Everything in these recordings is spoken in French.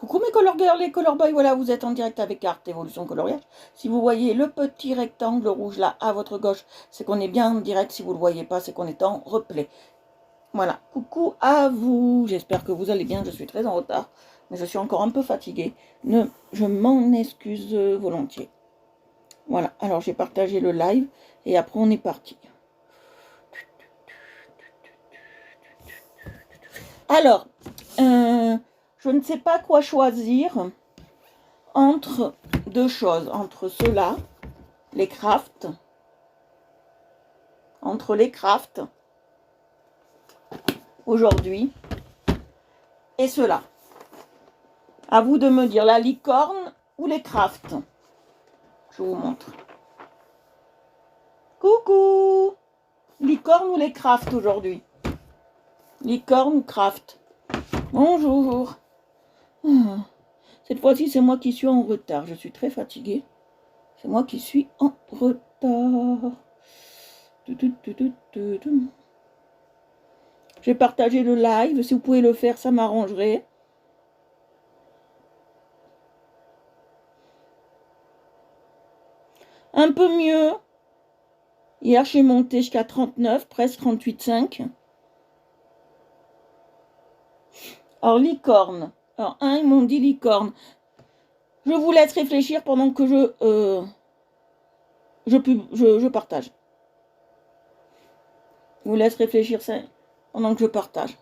Coucou mes color girls et color boys, voilà, vous êtes en direct avec Art Evolution Coloriage. Si vous voyez le petit rectangle rouge là à votre gauche, c'est qu'on est bien en direct. Si vous ne le voyez pas, c'est qu'on est en replay. Voilà, coucou à vous. J'espère que vous allez bien, je suis très en retard, mais je suis encore un peu fatiguée. Je m'en excuse volontiers. Voilà, alors j'ai partagé le live et après on est parti. Alors, je ne sais pas quoi choisir entre deux choses, entre ceux-là, les crafts, entre les crafts aujourd'hui et ceux-là. À vous de me dire la licorne ou les crafts. Je vous montre. Coucou! Licorne ou les crafts aujourd'hui? Licorne ou craft? Bonjour. Cette fois-ci, c'est moi qui suis en retard. Je suis très fatiguée. C'est moi qui suis en retard. J'ai partagé le live. Si vous pouvez le faire, ça m'arrangerait. Un peu mieux. Hier, j'ai monté jusqu'à 39, presque 38,5. Alors, licorne. Alors, ils m'ont dit licorne. Je vous laisse réfléchir pendant que je partage. Je vous laisse réfléchir ça pendant que je partage.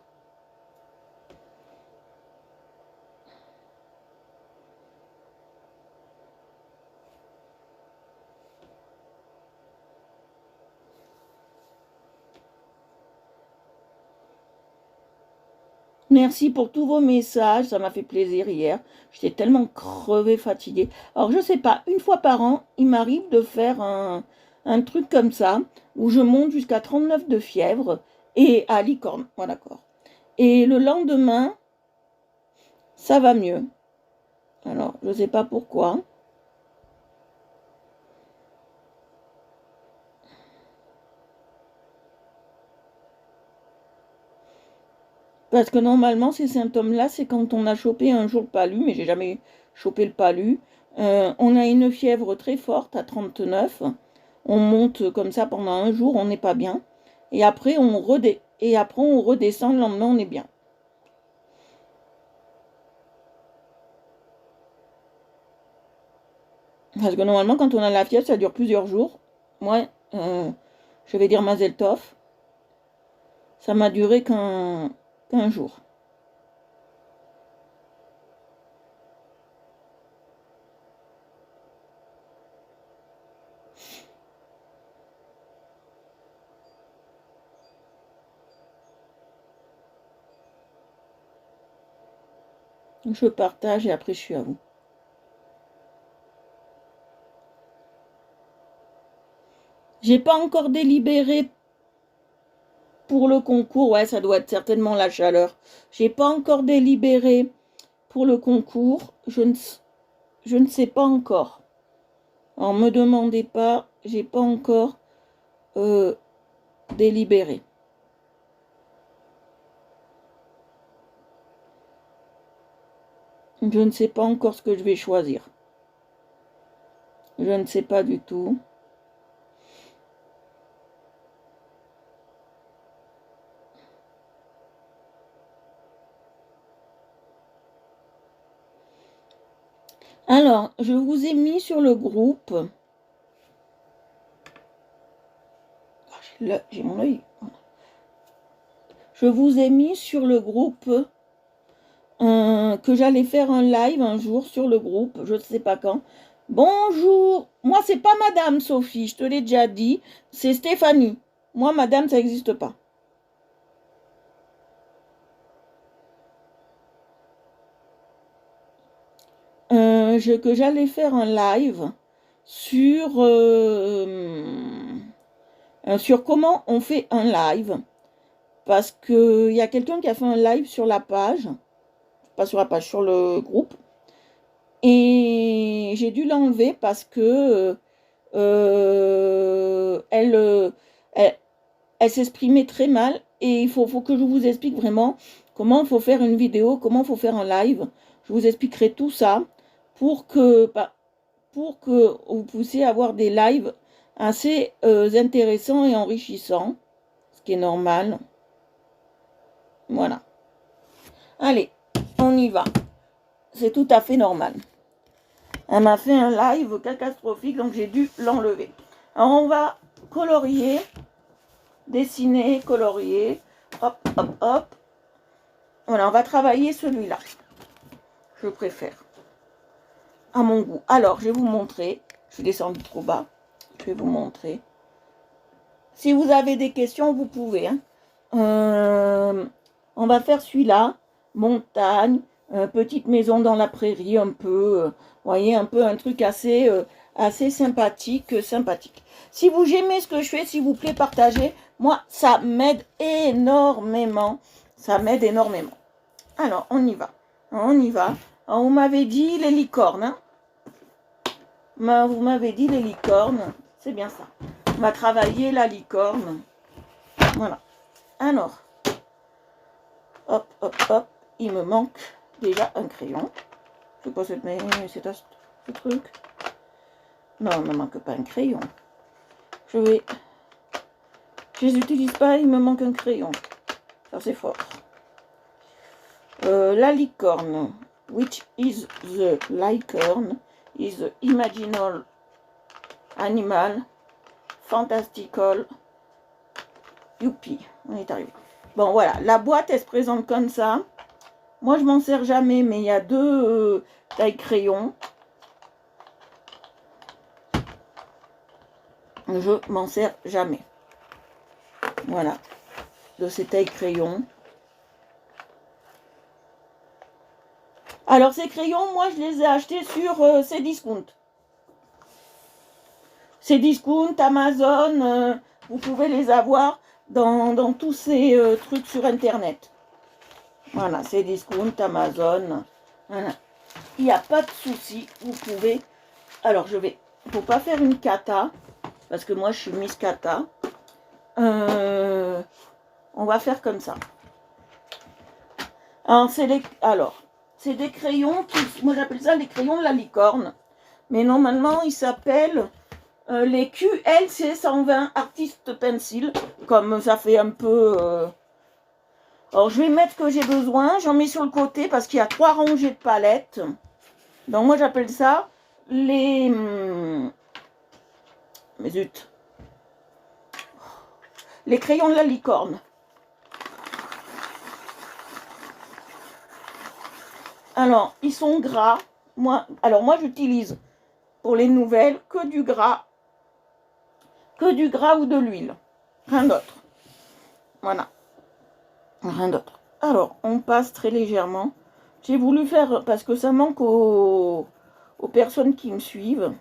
Merci pour tous vos messages, ça m'a fait plaisir hier. J'étais tellement crevée, fatiguée. Alors, je sais pas, une fois par an, il m'arrive de faire un truc comme ça, où je monte jusqu'à 39 de fièvre, et à licorne, voilà, d'accord. Et le lendemain, ça va mieux. Alors, je sais pas pourquoi. Parce que normalement, ces symptômes-là, c'est quand on a chopé un jour le palu, mais j'ai jamais chopé le palu. On a une fièvre très forte à 39. On monte comme ça pendant un jour, on n'est pas bien. Et après, on redescend, le lendemain, on est bien. Parce que normalement, quand on a la fièvre, ça dure plusieurs jours. Moi, je vais dire Mazel Tov. Ça m'a duré qu'un jour. Je partage et après, je suis à vous. J'ai pas encore délibéré pour le concours. Ouais, ça doit être certainement la chaleur. J'ai pas encore délibéré pour le concours. Je ne sais pas encore. Alors, me demandez pas, j'ai pas encore délibéré. Je ne sais pas encore ce que je vais choisir. Je ne sais pas du tout. Alors, je vous ai mis sur le groupe. Là, j'ai mon œil. Je vous ai mis sur le groupe que j'allais faire un live un jour sur le groupe, je ne sais pas quand. Bonjour, moi c'est pas Madame Sophie, je te l'ai déjà dit, c'est Stéphanie. Moi Madame ça n'existe pas. Que j'allais faire un live sur comment on fait un live. Parce qu'il y a quelqu'un qui a fait un live sur la page, pas sur la page, sur le groupe. Et j'ai dû l'enlever parce que elle s'exprimait très mal. Et il faut que je vous explique vraiment comment il faut faire une vidéo, comment il faut faire un live Je vous expliquerai tout ça pour que vous puissiez avoir des lives assez intéressants et enrichissants, ce qui est normal. Voilà. Allez, on y va. C'est tout à fait normal. Elle m'a fait un live catastrophique, donc j'ai dû l'enlever. Alors on va colorier, dessiner, colorier. Hop, hop, hop. Voilà, on va travailler celui-là. Je préfère. À mon goût. Alors, je vais vous montrer. Je suis descendue trop bas. Je vais vous montrer. Si vous avez des questions, vous pouvez. Hein. On va faire celui-là. Montagne, petite maison dans la prairie, un peu, voyez, un peu un truc assez, assez sympathique. Si vous aimez ce que je fais, s'il vous plaît, partagez. Moi, ça m'aide énormément. Ça m'aide énormément. Alors, on y va. On y va. Alors, vous m'avez dit les licornes. Hein. Vous m'avez dit les licornes. C'est bien ça. On va travailler la licorne. Voilà. Alors, hop, hop, hop. Il me manque déjà un crayon. Je sais pas ce truc. Non, il ne me manque pas un crayon. Je les utilise pas, il me manque un crayon. Ça, c'est fort. La licorne. Which is the licorne? Is the imaginal animal. Fantastical. Youpi. On est arrivé. Bon, voilà. La boîte, elle se présente comme ça. Moi, je m'en sers jamais, mais il y a deux tailles crayons. Je m'en sers jamais. Voilà. De ces tailles crayons. Alors, ces crayons, moi, je les ai achetés sur Cdiscount. Cdiscount, Amazon, vous pouvez les avoir dans tous ces trucs sur Internet. Voilà, Cdiscount, Amazon. Voilà. Il n'y a pas de souci, vous pouvez. Alors, il ne faut pas faire une kata, parce que moi, je suis Miss Kata. On va faire comme ça. Alors, c'est des crayons, moi j'appelle ça les crayons de la licorne. Mais normalement, ils s'appellent les QLC 120 Artist Pencil. Comme ça fait un peu... Alors, je vais mettre ce que j'ai besoin. J'en mets sur le côté parce qu'il y a 3 rangées de palettes. Donc, moi, j'appelle ça les... Mais zut. Les crayons de la licorne. Alors, ils sont gras. Moi, j'utilise pour les nouvelles que du gras ou de l'huile. Rien d'autre. Voilà. Rien d'autre. Alors, on passe très légèrement. J'ai voulu faire, parce que ça manque aux personnes qui me suivent,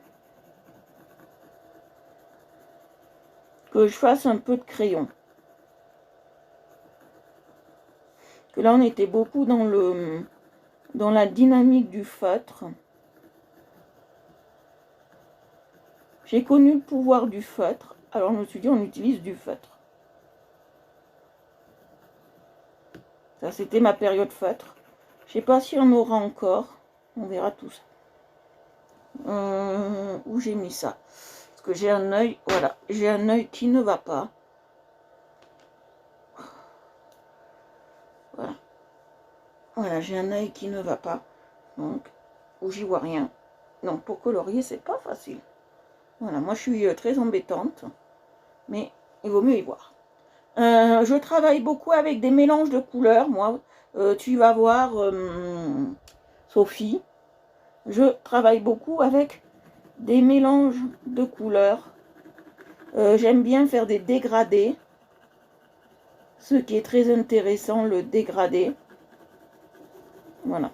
que je fasse un peu de crayon. Que là, on était beaucoup dans la dynamique du feutre. J'ai connu le pouvoir du feutre. Alors, je me suis dit, on utilise du feutre. Ça, c'était ma période feutre. Je sais pas si on aura encore. On verra tout ça. Où j'ai mis ça? Parce que j'ai un œil, voilà, j'ai un œil qui ne va pas. Voilà. Voilà, j'ai un œil qui ne va pas. Donc, où j'y vois rien. Donc, pour colorier, c'est pas facile. Voilà, moi, je suis très embêtante. Mais il vaut mieux y voir. Je travaille beaucoup avec des mélanges de couleurs, moi. Tu vas voir, Sophie. Je travaille beaucoup avec des mélanges de couleurs. J'aime bien faire des dégradés. Ce qui est très intéressant, le dégradé. Voilà.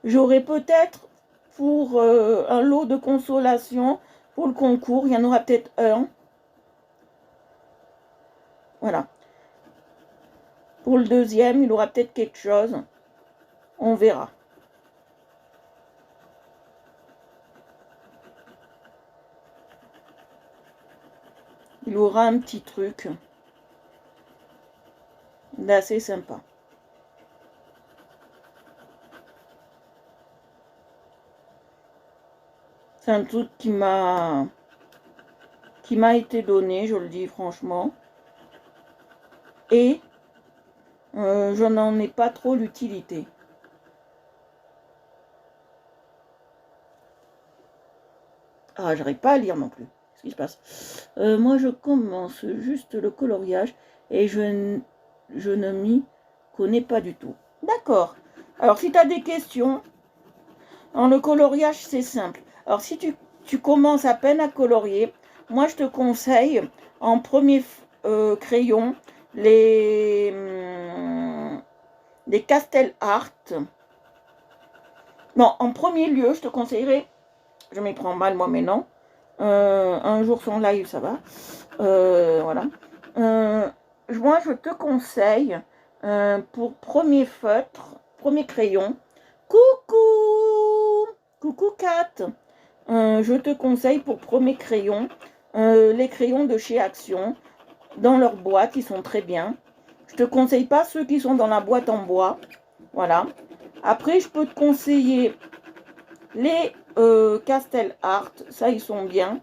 J'aurai peut-être pour un lot de consolation pour le concours, il y en aura peut-être un. Voilà. Pour le deuxième, il aura peut-être quelque chose. On verra. Il aura un petit truc d'assez sympa. C'est un truc qui m'a été donné, je le dis franchement. Et je n'en ai pas trop l'utilité. Ah, j'arrive pas à lire non plus. Qu'est-ce qui se passe? Moi, je commence juste le coloriage et je ne m'y connais pas du tout. D'accord. Alors, si tu as des questions, dans le coloriage, c'est simple. Alors, si tu commences à peine à colorier, moi, je te conseille en premier crayon les Castel Art. Non, en premier lieu, je te conseillerais, je m'y prends mal moi, mais non. Un jour sans live, ça va. Voilà. Moi, je te conseille pour premier feutre, premier crayon. Coucou! Coucou Kat! Je te conseille pour premier crayon les crayons de chez Action. Dans leur boîte, ils sont très bien. Je te conseille pas ceux qui sont dans la boîte en bois. Voilà. Après, je peux te conseiller les Castel Art. Ça, ils sont bien.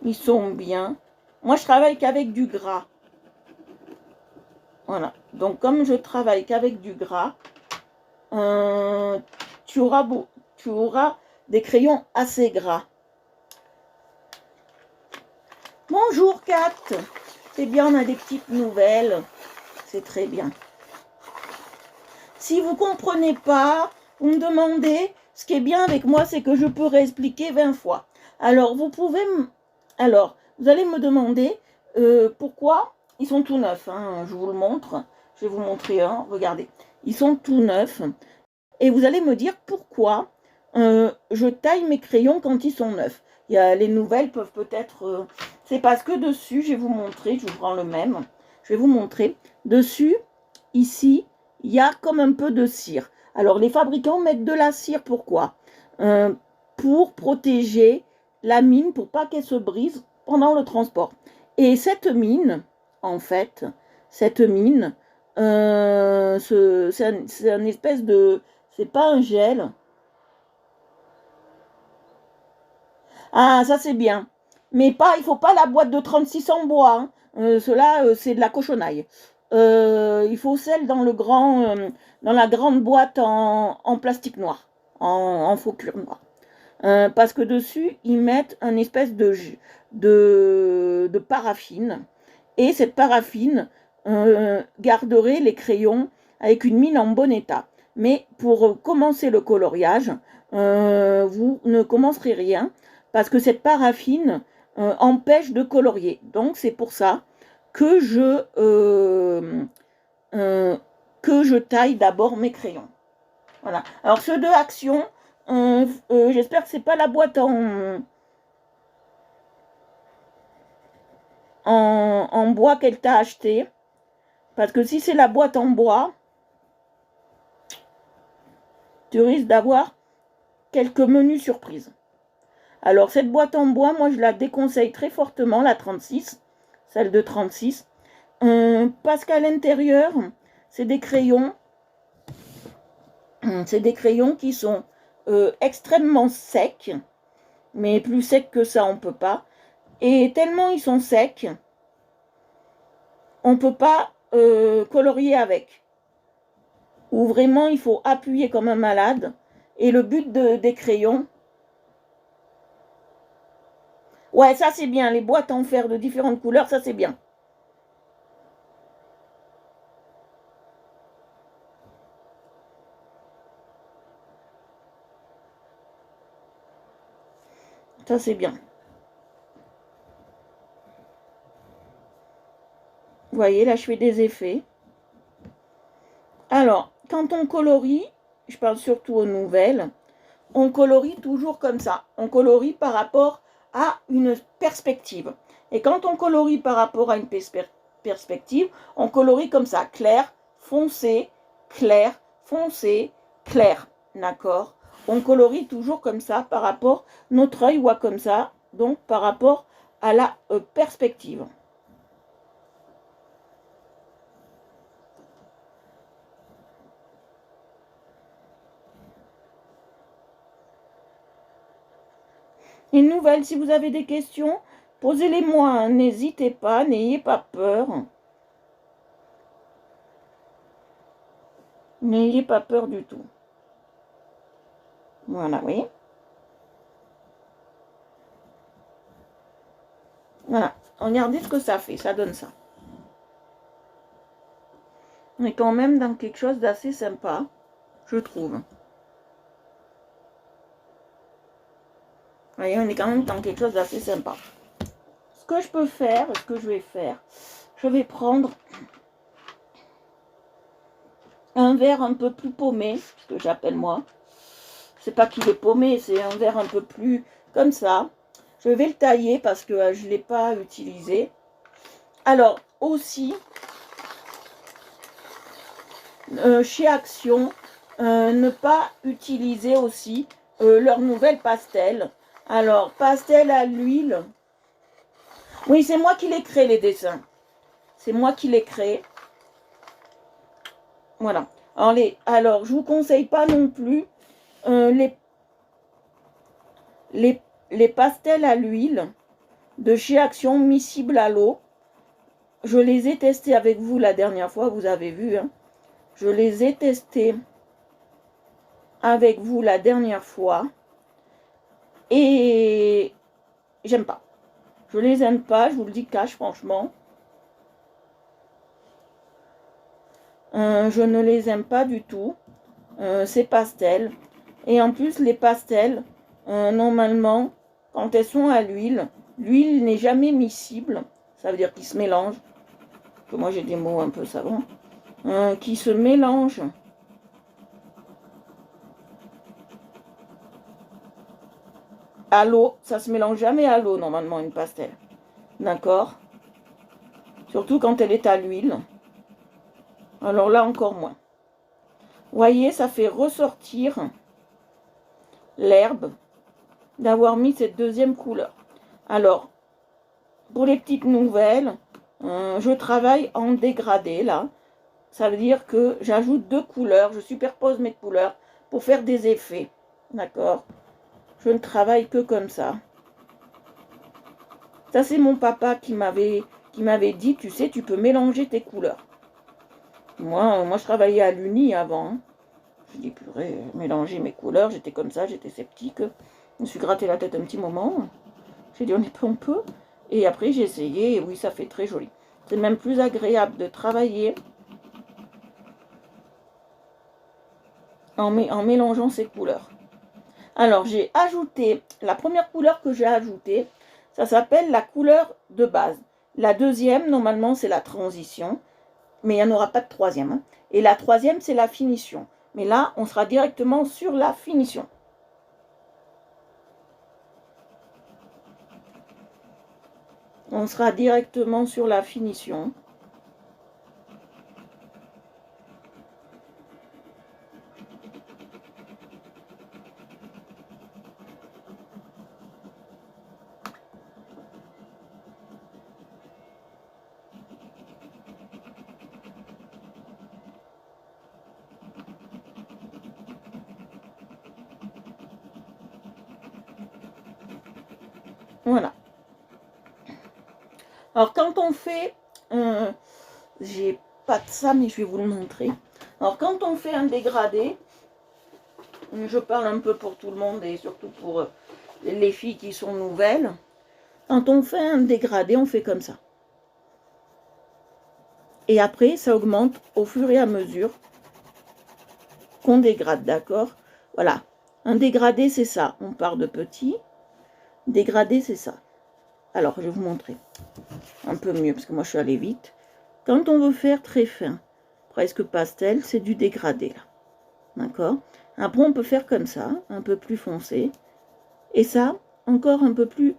Ils sont bien. Moi, je travaille qu'avec du gras. Voilà. Donc, comme je travaille qu'avec du gras, tu auras des crayons assez gras. Bonjour, Kat. C'est bien, on a des petites nouvelles. C'est très bien. Si vous ne comprenez pas, vous me demandez. Ce qui est bien avec moi, c'est que je peux réexpliquer 20 fois. Alors, vous allez me demander pourquoi ils sont tout neufs. Hein, je vous le montre. Je vais vous montrer un. Regardez. Ils sont tout neufs. Et vous allez me dire pourquoi je taille mes crayons quand ils sont neufs. Les nouvelles peuvent peut-être... c'est parce que dessus, je vais vous montrer. Je vous prends le même. Je vais vous montrer. Dessus, ici, il y a comme un peu de cire. Alors, les fabricants mettent de la cire. Pourquoi pour protéger la mine, pour pas qu'elle se brise pendant le transport. Et cette mine, en fait, c'est un espèce de... C'est pas un gel. Ah, ça c'est bien. Mais pas, il faut pas la boîte de 36 en bois. Hein. Cela, c'est de la cochonaille. Il faut celle dans dans la grande boîte en plastique noir, en faux cuir noir. Parce que dessus, ils mettent un espèce de paraffine. Et cette paraffine garderait les crayons avec une mine en bon état. Mais pour commencer le coloriage, vous ne commencerez rien parce que cette paraffine empêche de colorier. Donc c'est pour ça que je taille d'abord mes crayons. Voilà. Alors ceux de Action, j'espère que c'est pas la boîte en bois qu'elle t'a acheté. Parce que si c'est la boîte en bois, tu risques d'avoir quelques menus surprises. Alors cette boîte en bois, moi je la déconseille très fortement, la 36, celle de 36. Parce qu'à l'intérieur, c'est des crayons. C'est des crayons qui sont extrêmement secs. Mais plus secs que ça, on ne peut pas. Et tellement ils sont secs, on ne peut pas colorier avec. Ou vraiment, il faut appuyer comme un malade. Et le but des crayons... Ouais, ça c'est bien. Les boîtes en fer de différentes couleurs, ça c'est bien. Ça c'est bien. Vous voyez, là je fais des effets. Alors, quand on colorie, je parle surtout aux nouvelles, on colorie toujours comme ça. On colorie par rapport à une perspective. Et quand on colorie par rapport à une perspective, on colorie comme ça. Clair, foncé, clair, foncé, clair. D'accord? On colorie toujours comme ça par rapport, notre œil voit comme ça, donc par rapport à la perspective. Une nouvelle, si vous avez des questions, posez-les-moi, hein. N'hésitez pas, n'ayez pas peur. N'ayez pas peur du tout. Voilà, oui. Voilà, regardez ce que ça fait, ça donne ça. On est quand même dans quelque chose d'assez sympa, je trouve. Vous voyez, on est quand même dans quelque chose d'assez sympa. Ce que je peux faire, ce que je vais faire, je vais prendre un verre un peu plus paumé, ce que j'appelle moi. C'est pas qu'il est paumé, c'est un verre un peu plus comme ça. Je vais le tailler parce que je ne l'ai pas utilisé. Alors, aussi, chez Action, ne pas utiliser aussi leur nouvelle pastel. Alors, pastel à l'huile. Oui, c'est moi qui les crée, les dessins. C'est moi qui les crée. Voilà. Alors, je vous conseille pas non plus les pastels à l'huile de chez Action miscibles à l'eau. Je les ai testés avec vous la dernière fois, vous avez vu. Hein. Je les ai testés avec vous la dernière fois. Et j'aime pas. Je les aime pas, je vous le dis cash, franchement. Je ne les aime pas du tout. Ces pastels. Et en plus, les pastels, normalement, quand elles sont à l'huile, l'huile n'est jamais miscible. Ça veut dire qu'ils se mélangent. Que moi, j'ai des mots un peu savants. Qui se mélangent à l'eau. Ça se mélange jamais à l'eau, normalement, une pastel. D'accord? Surtout quand elle est à l'huile. Alors là, encore moins. Vous voyez, ça fait ressortir l'herbe d'avoir mis cette deuxième couleur. Alors, pour les petites nouvelles, je travaille en dégradé, là. Ça veut dire que j'ajoute 2 couleurs, je superpose mes couleurs pour faire des effets. D'accord? Je ne travaille que comme ça. Ça, c'est mon papa qui m'avait dit, tu sais, tu peux mélanger tes couleurs. Moi je travaillais à l'Uni avant. Hein. Je dis, purée, mélanger mes couleurs, j'étais comme ça, j'étais sceptique. Je me suis gratté la tête un petit moment. J'ai dit, on peut. Et après, j'ai essayé, et oui, ça fait très joli. C'est même plus agréable de travailler en mélangeant ces couleurs. Alors, j'ai ajouté, la première couleur que j'ai ajoutée, ça s'appelle la couleur de base. La deuxième, normalement, c'est la transition, mais il n'y en aura pas de troisième. Hein. Et la troisième, c'est la finition. Mais là, on sera directement sur la finition. On sera directement sur la finition. Voilà. Alors, quand on fait... j'ai pas de ça, mais je vais vous le montrer. Alors, quand on fait un dégradé, je parle un peu pour tout le monde et surtout pour les filles qui sont nouvelles. Quand on fait un dégradé, on fait comme ça. Et après, ça augmente au fur et à mesure qu'on dégrade, d'accord? Voilà. Un dégradé, c'est ça. On part de petit. Dégradé, c'est ça. Alors, je vais vous montrer un peu mieux, parce que moi, je suis allée vite. Quand on veut faire très fin, presque pastel, c'est du dégradé, là. D'accord? Après, on peut faire comme ça, un peu plus foncé. Et ça, encore un peu plus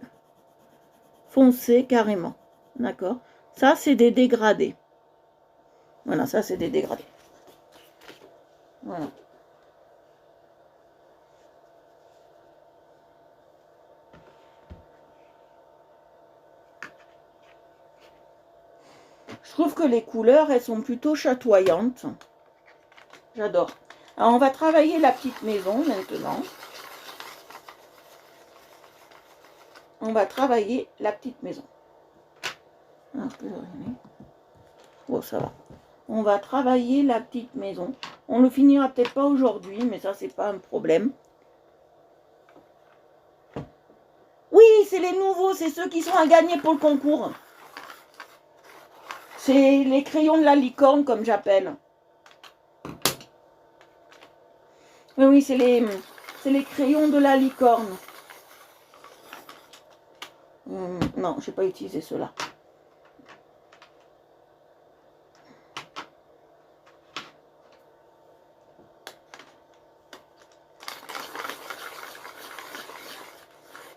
foncé, carrément. D'accord? Ça, c'est des dégradés. Voilà, ça, c'est des dégradés. Voilà. Je trouve que les couleurs, elles sont plutôt chatoyantes. J'adore. Alors, on va travailler la petite maison maintenant. on va travailler la petite maison. Un peu rien. Bon, ça va. On va travailler la petite maison. On le finira peut-être pas aujourd'hui, mais ça, c'est pas un problème. Oui, c'est les nouveaux, c'est ceux qui sont à gagner pour le concours. C'est les crayons de la licorne, comme j'appelle. Oui, c'est les crayons de la licorne. Non, je n'ai pas utilisé ceux-là.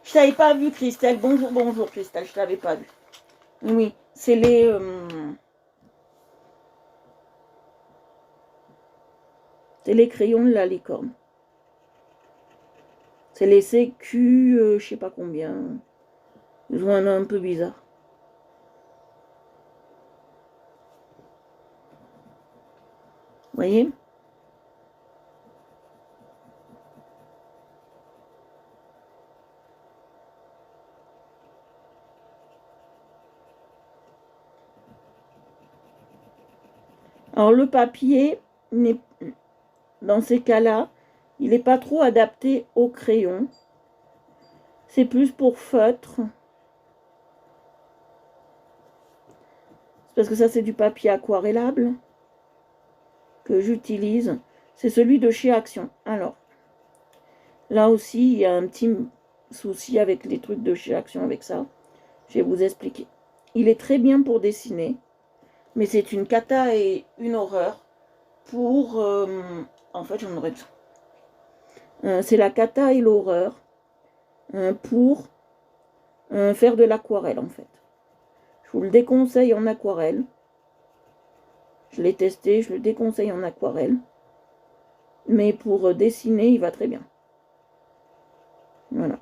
Je t'avais pas vu, Christelle. Bonjour, bonjour, Christelle. Je t'avais pas vu. Oui, c'est les... c'est les crayons de la licorne. C'est les CQ, je sais pas combien. Ils ont un nom un peu bizarre. Vous voyez? Alors le papier, dans ces cas-là, il n'est pas trop adapté au crayon. C'est plus pour feutre. C'est parce que ça, c'est du papier aquarellable que j'utilise. C'est celui de chez Action. Alors, là aussi, il y a un petit souci avec les trucs de chez Action avec ça. Je vais vous expliquer. Il est très bien pour dessiner, mais c'est une cata et une horreur pour... en fait, j'en aurais besoin. C'est la cata et l'horreur pour faire de l'aquarelle, en fait. Je vous le déconseille en aquarelle. Je l'ai testé, je le déconseille en aquarelle. Mais pour dessiner, il va très bien. Voilà.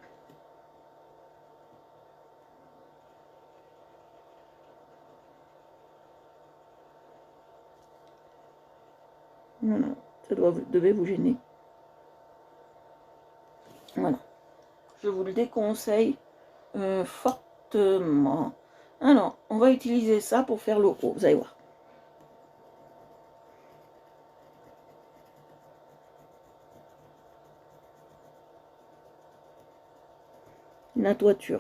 Voilà. Ça devait vous gêner. Voilà. Je vous le déconseille fortement. Alors, on va utiliser ça pour faire le haut, vous allez voir. La toiture.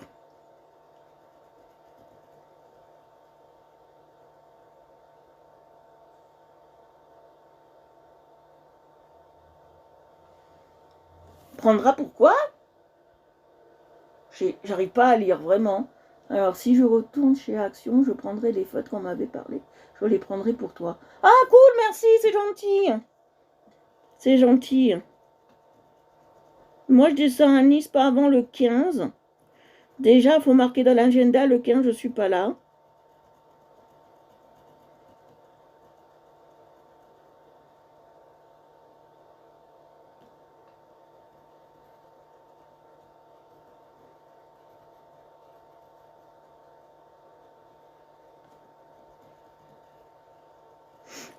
Prendra pourquoi? J'arrive pas à lire vraiment. Alors, si je retourne chez Action, je prendrai les feutres qu'on m'avait parlé. Je les prendrai pour toi. Ah, cool, merci, c'est gentil. C'est gentil. Moi, je descends à Nice pas avant le 15. Déjà, il faut marquer dans l'agenda, le 15, je ne suis pas là.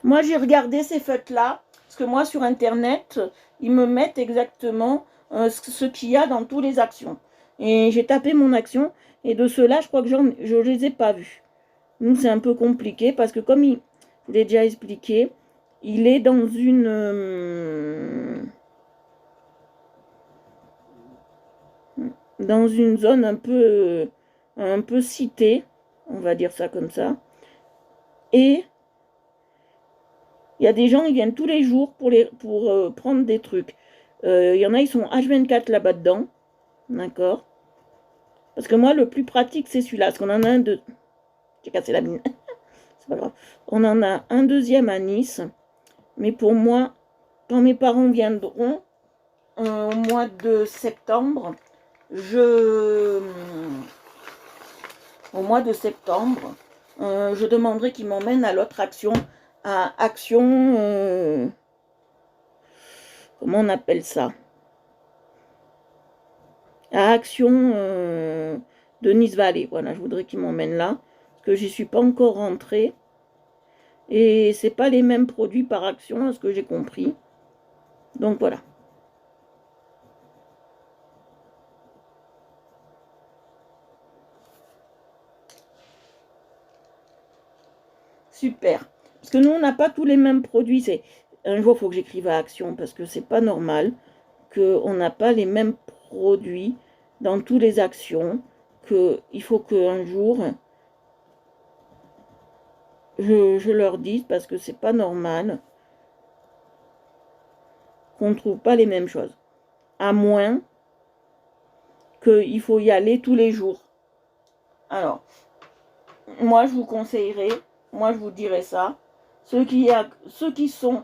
Moi, j'ai regardé ces feutres-là, parce que moi, sur Internet, ils me mettent exactement ce qu'il y a dans toutes les actions. Et j'ai tapé mon action, et de ceux-là, je crois que je ne les ai pas vus. Nous, c'est un peu compliqué, parce que comme je vous l'ai déjà expliqué, il est dans une zone un peu citée, on va dire ça comme ça. Et il y a des gens, ils viennent tous les jours pour prendre des trucs. Il y en a, ils sont H24 là-bas dedans. D'accord. Parce que moi, le plus pratique, c'est celui-là. Parce qu'on en a un de... J'ai cassé la mine. C'est pas grave. On en a un deuxième à Nice. Mais pour moi, quand mes parents viendront, au mois de septembre, au mois de septembre, je demanderai qu'ils m'emmènent à l'autre action, à Action, comment on appelle ça? À Action de Nice Valley. Voilà, je voudrais qu'ils m'emmènent là, parce que j'y suis pas encore rentrée. Et c'est pas les mêmes produits par Action, à ce que j'ai compris. Donc voilà. Super. Parce que nous, on n'a pas tous les mêmes produits. Un jour, il faut que j'écrive à Action parce que c'est pas normal qu'on n'a pas les mêmes produits dans toutes les actions. Il faut qu'un jour, je leur dise parce que c'est pas normal qu'on ne trouve pas les mêmes choses. À moins qu'il faut y aller tous les jours. Alors, moi, je vous conseillerais, moi, je vous dirais ça. Ceux qui sont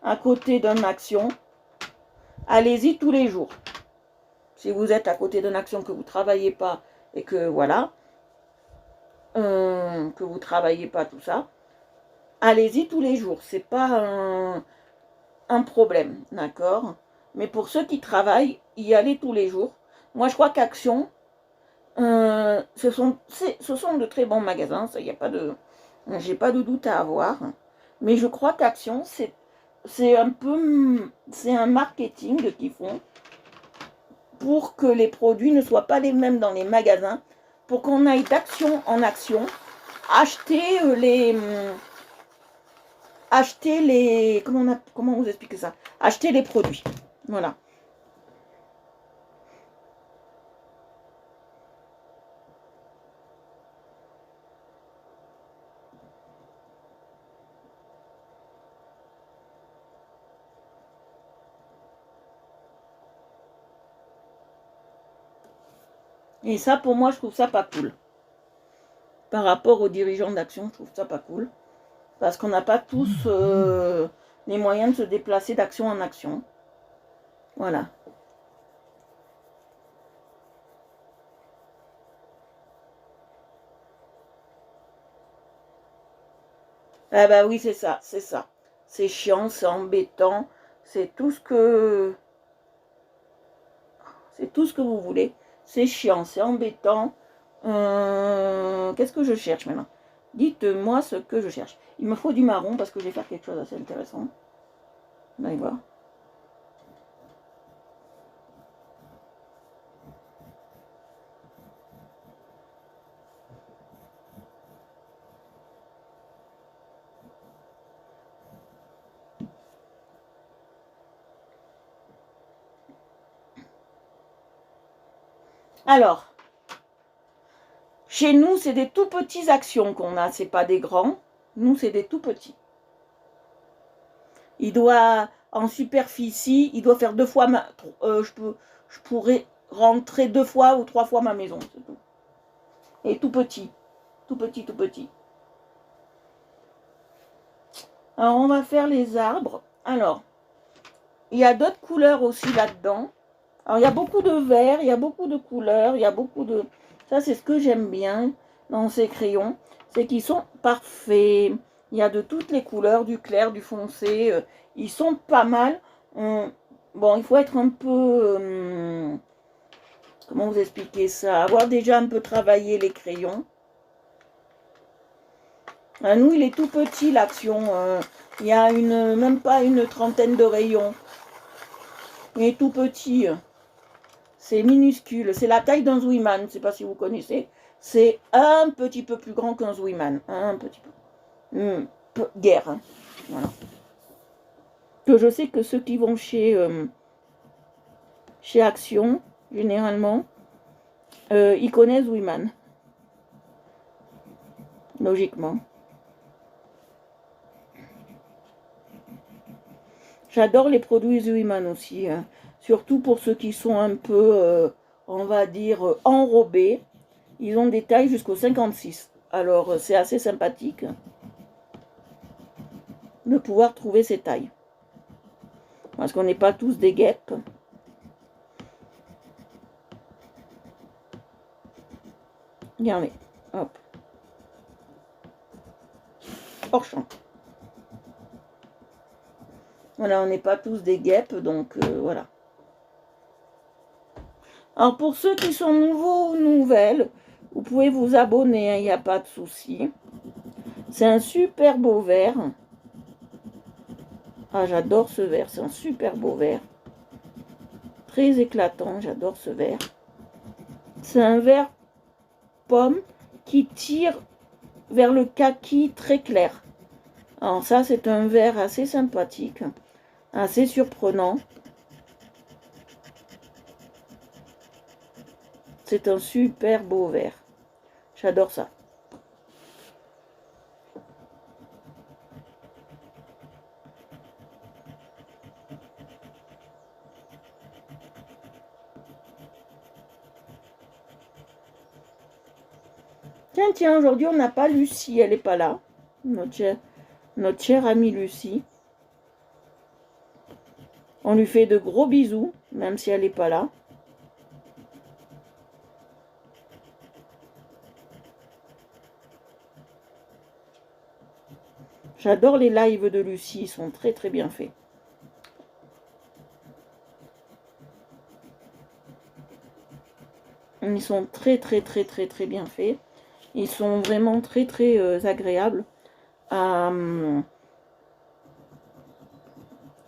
à côté d'une action, allez-y tous les jours. Si vous êtes à côté d'une action que vous ne travaillez pas et que voilà, que vous ne travaillez pas tout ça, allez-y tous les jours. C'est pas un problème, d'accord? Mais pour ceux qui travaillent, y aller tous les jours. Moi, je crois qu'Action, ce sont de très bons magasins, ça, y a pas de, j'ai pas de doute à avoir. Mais je crois qu'Action, c'est un marketing qu'ils font pour que les produits ne soient pas les mêmes dans les magasins, pour qu'on aille d'action en action, acheter les comment vous expliquer ça? Acheter les produits. Voilà. Et ça, pour moi, je trouve ça pas cool. Par rapport aux dirigeants d'Action, je trouve ça pas cool. Parce qu'on n'a pas tous les moyens de se déplacer d'action en action. Voilà. Ah bah oui, c'est ça, c'est ça. C'est chiant, c'est embêtant, c'est tout ce que... C'est tout ce que vous voulez. C'est chiant, c'est embêtant. Qu'est-ce que je cherche maintenant? Dites-moi ce que je cherche. Il me faut du marron parce que je vais faire quelque chose d'assez intéressant. Vous allez voir. Alors, chez nous, c'est des tout petits actions qu'on a, c'est pas des grands. Nous, c'est des tout petits. Il doit, en superficie, il doit faire 2 fois je pourrais rentrer 2 fois ou 3 fois ma maison, c'est tout. Et tout petit, tout petit, tout petit. Alors, on va faire les arbres. Alors, il y a d'autres couleurs aussi là-dedans. Alors, il y a beaucoup de vert, il y a beaucoup de couleurs, il y a beaucoup de... Ça, c'est ce que j'aime bien dans ces crayons. C'est qu'ils sont parfaits. Il y a de toutes les couleurs, du clair, du foncé. Ils sont pas mal. Bon, il faut être un peu... comment vous expliquer ça? Avoir déjà un peu travaillé les crayons. Nous, il est tout petit, l'Action. Il y a même pas une trentaine de rayons. Il est tout petit. C'est minuscule. C'est la taille d'un Zwiman. Je ne sais pas si vous connaissez. C'est un petit peu plus grand qu'un Zwiman. Un petit peu. Guère. Hein. Voilà. Que je sais que ceux qui vont chez Action, généralement, ils connaissent Zwiman. Logiquement. J'adore les produits Zwiman aussi. Hein. Surtout pour ceux qui sont un peu, on va dire, enrobés. Ils ont des tailles jusqu'au 56. Alors, c'est assez sympathique de pouvoir trouver ces tailles. Parce qu'on n'est pas tous des guêpes. Regardez, hop. Hors champ. Voilà, on n'est pas tous des guêpes, donc voilà. Alors, pour ceux qui sont nouveaux ou nouvelles, vous pouvez vous abonner, il n'y a pas de souci. C'est un super beau vert. Ah, j'adore ce vert, c'est un super beau vert. Très éclatant, j'adore ce vert. C'est un vert pomme qui tire vers le kaki très clair. Alors ça, c'est un vert assez sympathique, assez surprenant. C'est un super beau vert. J'adore ça. Tiens, aujourd'hui, on n'a pas Lucie, elle n'est pas là. Notre chère amie Lucie. On lui fait de gros bisous, même si elle n'est pas là. J'adore les lives de Lucie, ils sont très très bien faits. Ils sont très très très très très bien faits. Ils sont vraiment très très agréables à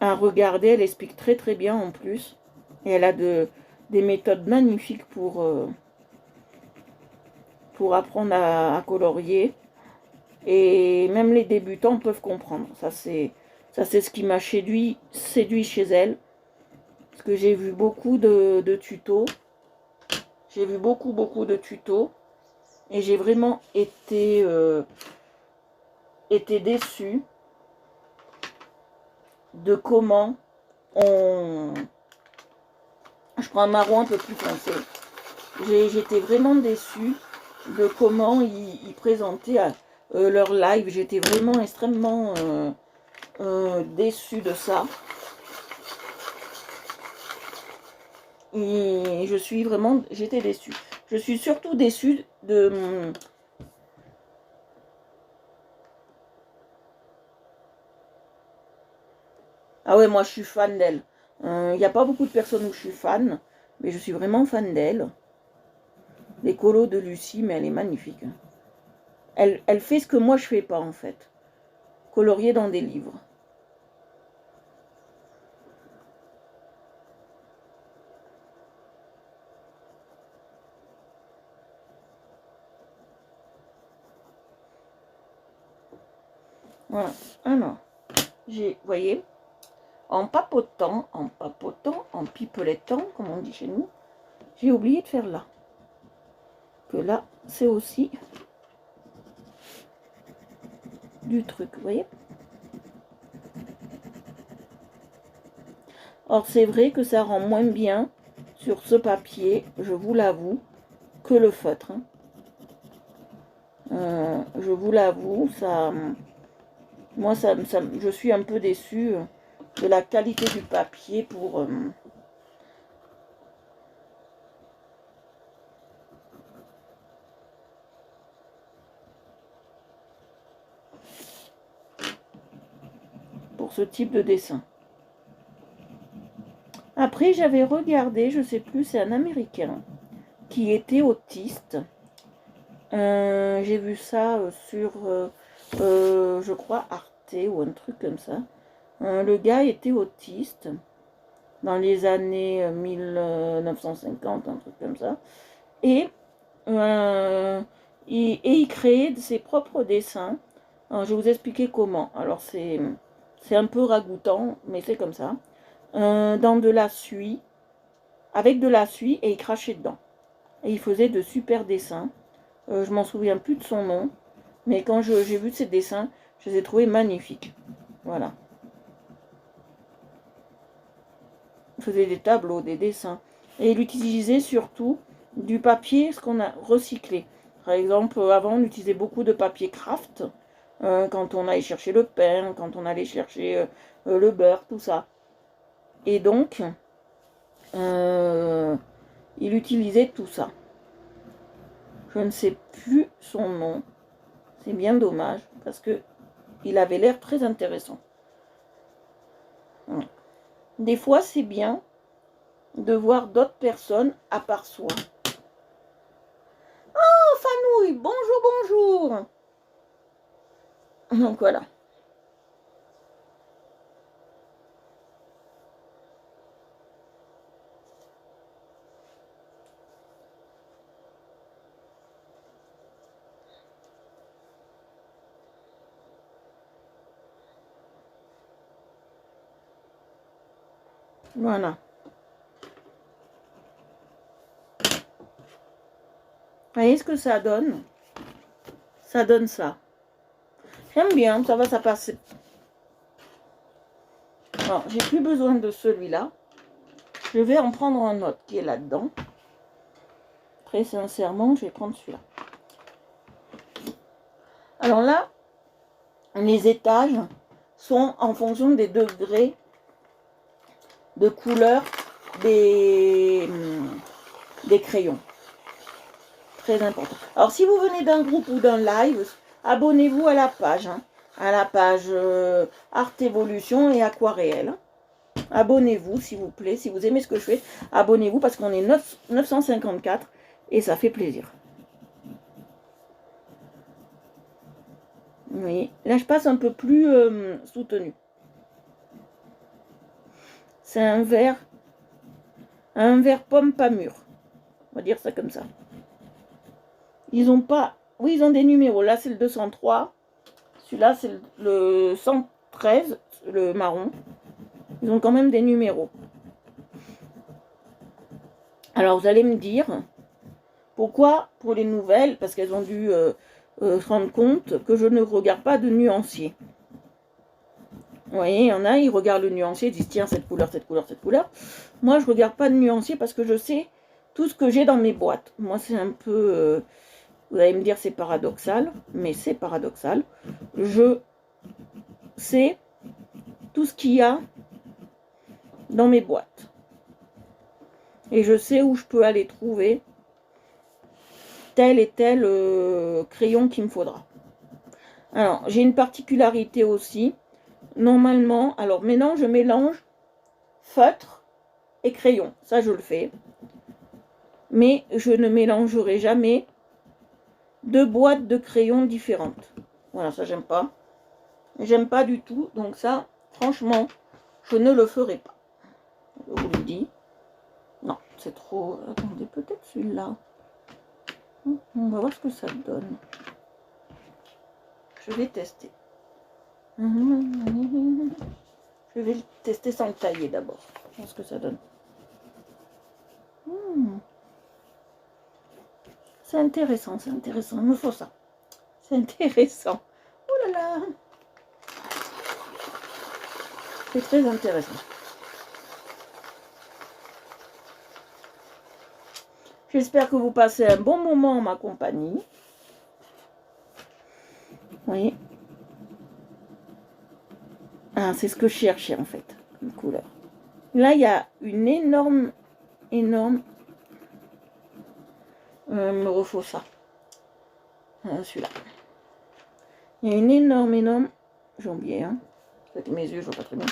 regarder. Elle explique très très bien en plus. Et elle a des méthodes magnifiques pour apprendre à colorier. Et même les débutants peuvent comprendre. Ça c'est ce qui m'a séduit chez elle. Parce que j'ai vu beaucoup de tutos. J'ai vu beaucoup de tutos. Et j'ai vraiment été déçue de comment on... Je prends un marron un peu plus foncé. J'étais vraiment déçue de comment ils présentaient leur live. J'étais vraiment extrêmement déçue de ça. Et j'étais déçue. Je suis surtout déçue de... Ah ouais, moi je suis fan d'elle. Il n'y a pas beaucoup de personnes où je suis fan, mais je suis vraiment fan d'elle. Les colos de Lucie, mais elle est magnifique. Elle fait ce que moi je fais pas en fait. Colorier dans des livres. Voilà. Alors, vous voyez, en papotant, en pipelettant, comme on dit chez nous, j'ai oublié de faire là. Que là, c'est aussi du truc, vous voyez. Or, c'est vrai que ça rend moins bien sur ce papier, je vous l'avoue, que le feutre. Je vous l'avoue, ça, moi, je suis un peu déçue de la qualité du papier pour ce type de dessin. Après, j'avais regardé, je sais plus, c'est un Américain qui était autiste. J'ai vu ça sur, je crois, Arte ou un truc comme ça. Le gars était autiste dans les années 1950, un truc comme ça. Et, il créait ses propres dessins. Alors, je vais vous expliquer comment. Alors, c'est un peu ragoûtant, mais c'est comme ça. Dans de la suie, avec de la suie, et il crachait dedans. Et il faisait de super dessins. Je m'en souviens plus de son nom, mais quand j'ai vu ses dessins, je les ai trouvés magnifiques. Voilà. Il faisait des tableaux, des dessins. Et il utilisait surtout du papier, ce qu'on a recyclé. Par exemple, avant, on utilisait beaucoup de papier craft, quand on allait chercher le pain, quand on allait chercher le beurre, tout ça. Et donc, il utilisait tout ça. Je ne sais plus son nom. C'est bien dommage, parce que il avait l'air très intéressant. Des fois, c'est bien de voir d'autres personnes à part soi. Oh, Fanouille, bonjour. Donc voilà. Voilà. Vous voyez ce que ça donne? Ça donne ça. J'aime bien, ça va, ça passe. Alors, j'ai plus besoin de celui-là. Je vais en prendre un autre qui est là-dedans. Très sincèrement, je vais prendre celui-là. Alors là, les étages sont en fonction des degrés de couleur des crayons. Très important. Alors, si vous venez d'un groupe ou d'un live, abonnez-vous à la page. À la page Art Evolution et Aquarelle. Abonnez-vous, s'il vous plaît. Si vous aimez ce que je fais, abonnez-vous parce qu'on est 954 et ça fait plaisir. Oui, là, je passe un peu plus soutenu. C'est un vert pomme pas mûr. On va dire ça comme ça. Ils ont pas... Oui, ils ont des numéros. Là, c'est le 203. Celui-là, c'est le 113, le marron. Ils ont quand même des numéros. Alors, vous allez me dire, pourquoi pour les nouvelles, parce qu'elles ont dû se rendre compte que je ne regarde pas de nuancier. Vous voyez, il y en a, ils regardent le nuancier, ils disent, tiens, cette couleur, cette couleur, cette couleur. Moi, je ne regarde pas de nuancier parce que je sais tout ce que j'ai dans mes boîtes. Moi, c'est un peu... vous allez me dire, c'est paradoxal, mais c'est paradoxal. Je sais tout ce qu'il y a dans mes boîtes. Et je sais où je peux aller trouver tel et tel crayon qu'il me faudra. Alors, j'ai une particularité aussi. Normalement, alors maintenant, je mélange feutre et crayon. Ça, je le fais. Mais je ne mélangerai jamais deux boîtes de crayons différentes. Voilà, ça, j'aime pas. J'aime pas du tout. Donc ça, franchement, je ne le ferai pas. Je vous le dis. Non, c'est trop... Attendez, peut-être celui-là. On va voir ce que ça donne. Je vais tester. Je vais le tester sans le tailler d'abord. Voir ce que ça donne. C'est intéressant, c'est intéressant. Il me faut ça. C'est intéressant. Oh là là. C'est très intéressant. J'espère que vous passez un bon moment en ma compagnie. Oui. Ah, c'est ce que je cherchais en fait, une couleur. Là, il y a une énorme... Il me refaut ça. Celui-là. Il y a une énorme... J'ai oublié, hein. Avec mes yeux, je vois pas très bien.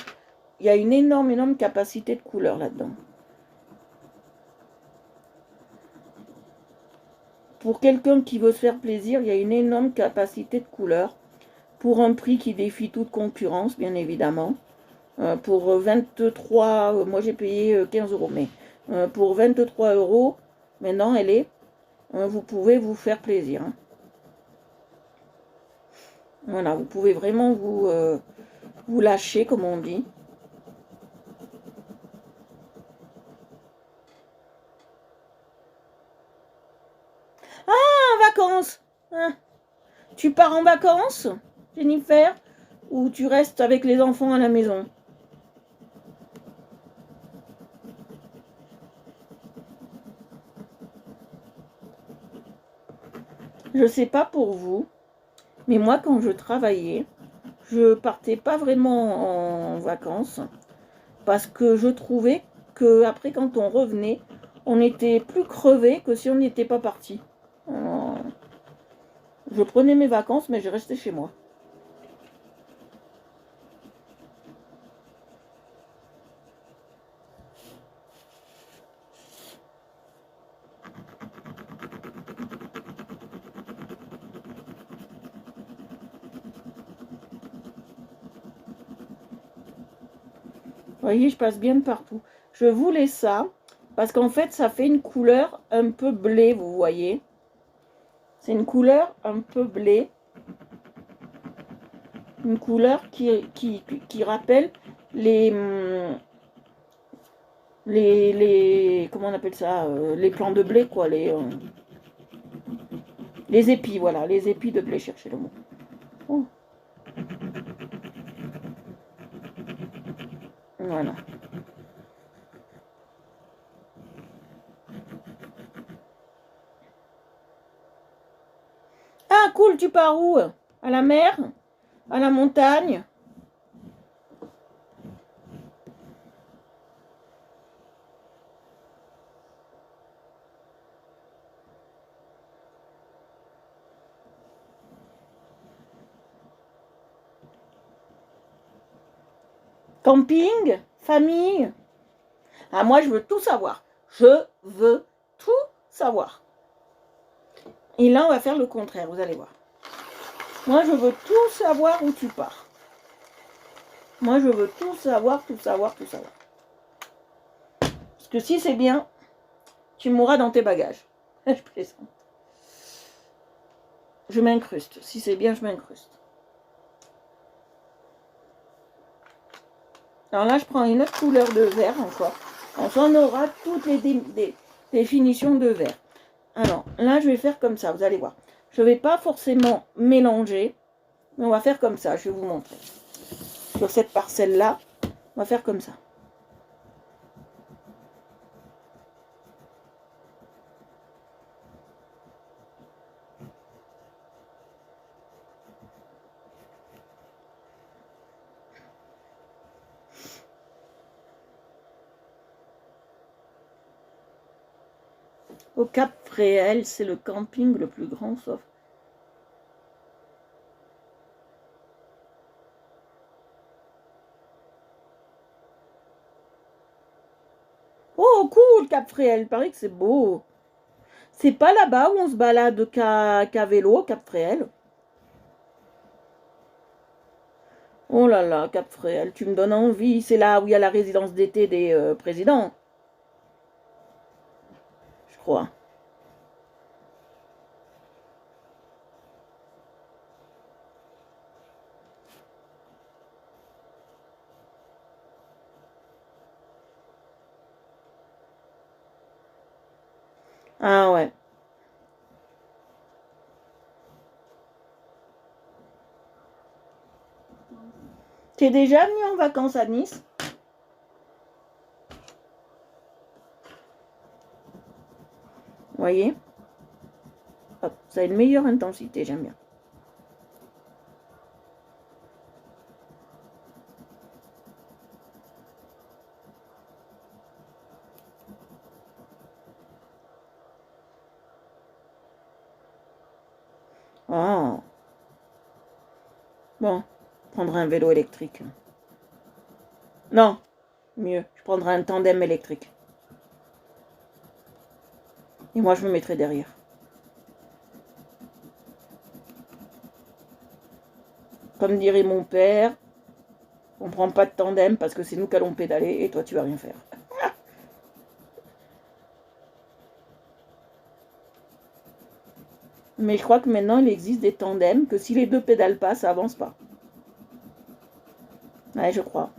Il y a une énorme capacité de couleur là-dedans. Pour quelqu'un qui veut se faire plaisir, il y a une énorme capacité de couleur. Pour un prix qui défie toute concurrence, bien évidemment. Pour 23... moi, j'ai payé 15 €. Mais pour 23 €, maintenant, elle est... vous pouvez vous faire plaisir. Hein. Voilà, vous pouvez vraiment vous lâcher, comme on dit. Ah, en vacances hein. Tu pars en vacances, Jennifer, ou tu restes avec les enfants à la maison? Je sais pas pour vous, mais moi, quand je travaillais, je partais pas vraiment en vacances parce que je trouvais que après, quand on revenait, on était plus crevé que si on n'était pas parti. Je prenais mes vacances, mais je restais chez moi. Vous voyez, je passe bien de partout. Je voulais ça parce qu'en fait, ça fait une couleur un peu blé, vous voyez. C'est une couleur un peu blé. Une couleur qui rappelle les comment on appelle ça, les plants de blé, quoi, les épis, voilà, les épis de blé, cherchez le mot. Oh, voilà. Ah, cool, tu pars où? À la mer? À la montagne? Camping? Famille? Ah, moi, je veux tout savoir. Je veux tout savoir. Et là, on va faire le contraire, vous allez voir. Moi, je veux tout savoir où tu pars. Moi, je veux tout savoir, tout savoir, tout savoir. Parce que si c'est bien, tu mourras dans tes bagages. Je plaisante. Je m'incruste. Si c'est bien, je m'incruste. Alors là, je prends une autre couleur de vert encore. Enfin, on aura toutes les définitions de vert. Alors, là, je vais faire comme ça, vous allez voir. Je ne vais pas forcément mélanger, mais on va faire comme ça, je vais vous montrer. Sur cette parcelle-là, on va faire comme ça. Au Cap Fréhel, c'est le camping le plus grand, sauf... Oh, cool, Cap Fréhel, il paraît que c'est beau. C'est pas là-bas où on se balade qu'à vélo, Cap Fréhel? Oh là là, Cap Fréhel, tu me donnes envie. C'est là où il y a la résidence d'été des présidents, je crois. Ah ouais. T'es déjà venu en vacances à Nice? Vous voyez? Hop, ça a une meilleure intensité, j'aime bien. Oh. Bon, je prendrai un vélo électrique. Non, mieux, je prendrai un tandem électrique. Et moi, je me mettrai derrière. Comme dirait mon père, on prend pas de tandem parce que c'est nous qui allons pédaler et toi, tu vas rien faire. Mais je crois que maintenant, il existe des tandems que si les deux pédalent pas, ça avance pas. Ouais, je crois.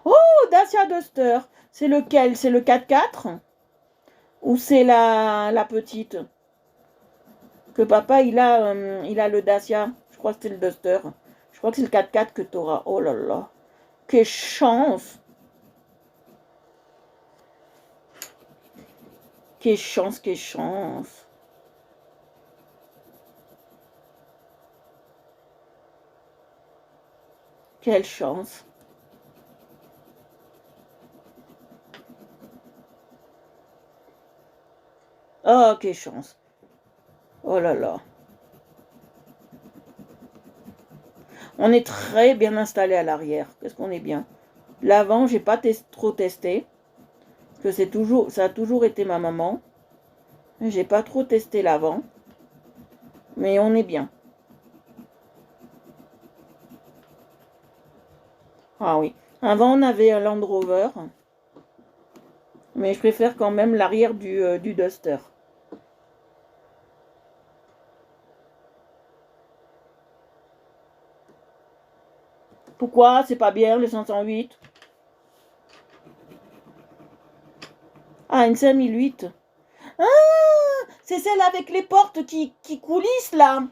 Oh, Dacia Duster. C'est lequel? C'est le 4x4? Ou c'est la petite? Que papa, il a le Dacia. Je crois que c'est le Duster. Je crois que c'est le 4x4 que tu auras. Oh là là. Quelle chance! Quelle chance, quelle chance! Quelle chance! Oh, quelle chance! Oh là là! On est très bien installé à l'arrière. Qu'est-ce qu'on est bien. L'avant, j'ai pas trop testé. Parce que ça a toujours été ma maman. J'ai pas trop testé l'avant. Mais on est bien. Ah oui. Avant, on avait un Land Rover. Mais je préfère quand même l'arrière du Duster. Pourquoi c'est pas bien le 508? Ah, une 5008. Ah, c'est celle avec les portes qui coulissent là.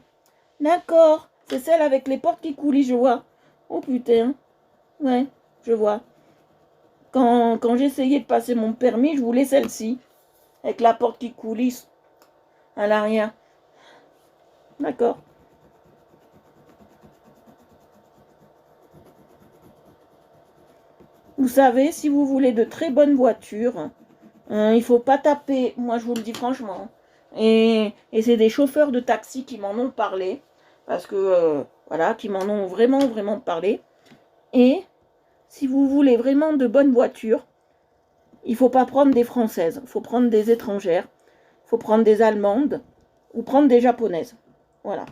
D'accord, c'est celle avec les portes qui coulissent, je vois. Oh putain, ouais, je vois. Quand j'essayais de passer mon permis, je voulais celle-ci, avec la porte qui coulisse à l'arrière. D'accord. Vous savez, si vous voulez de très bonnes voitures, il faut pas taper, moi je vous le dis franchement. Et c'est des chauffeurs de taxi qui m'en ont parlé, parce que, voilà, qui m'en ont vraiment, vraiment parlé. Et si vous voulez vraiment de bonnes voitures, il faut pas prendre des françaises, il faut prendre des étrangères, il faut prendre des allemandes, ou prendre des japonaises. Voilà,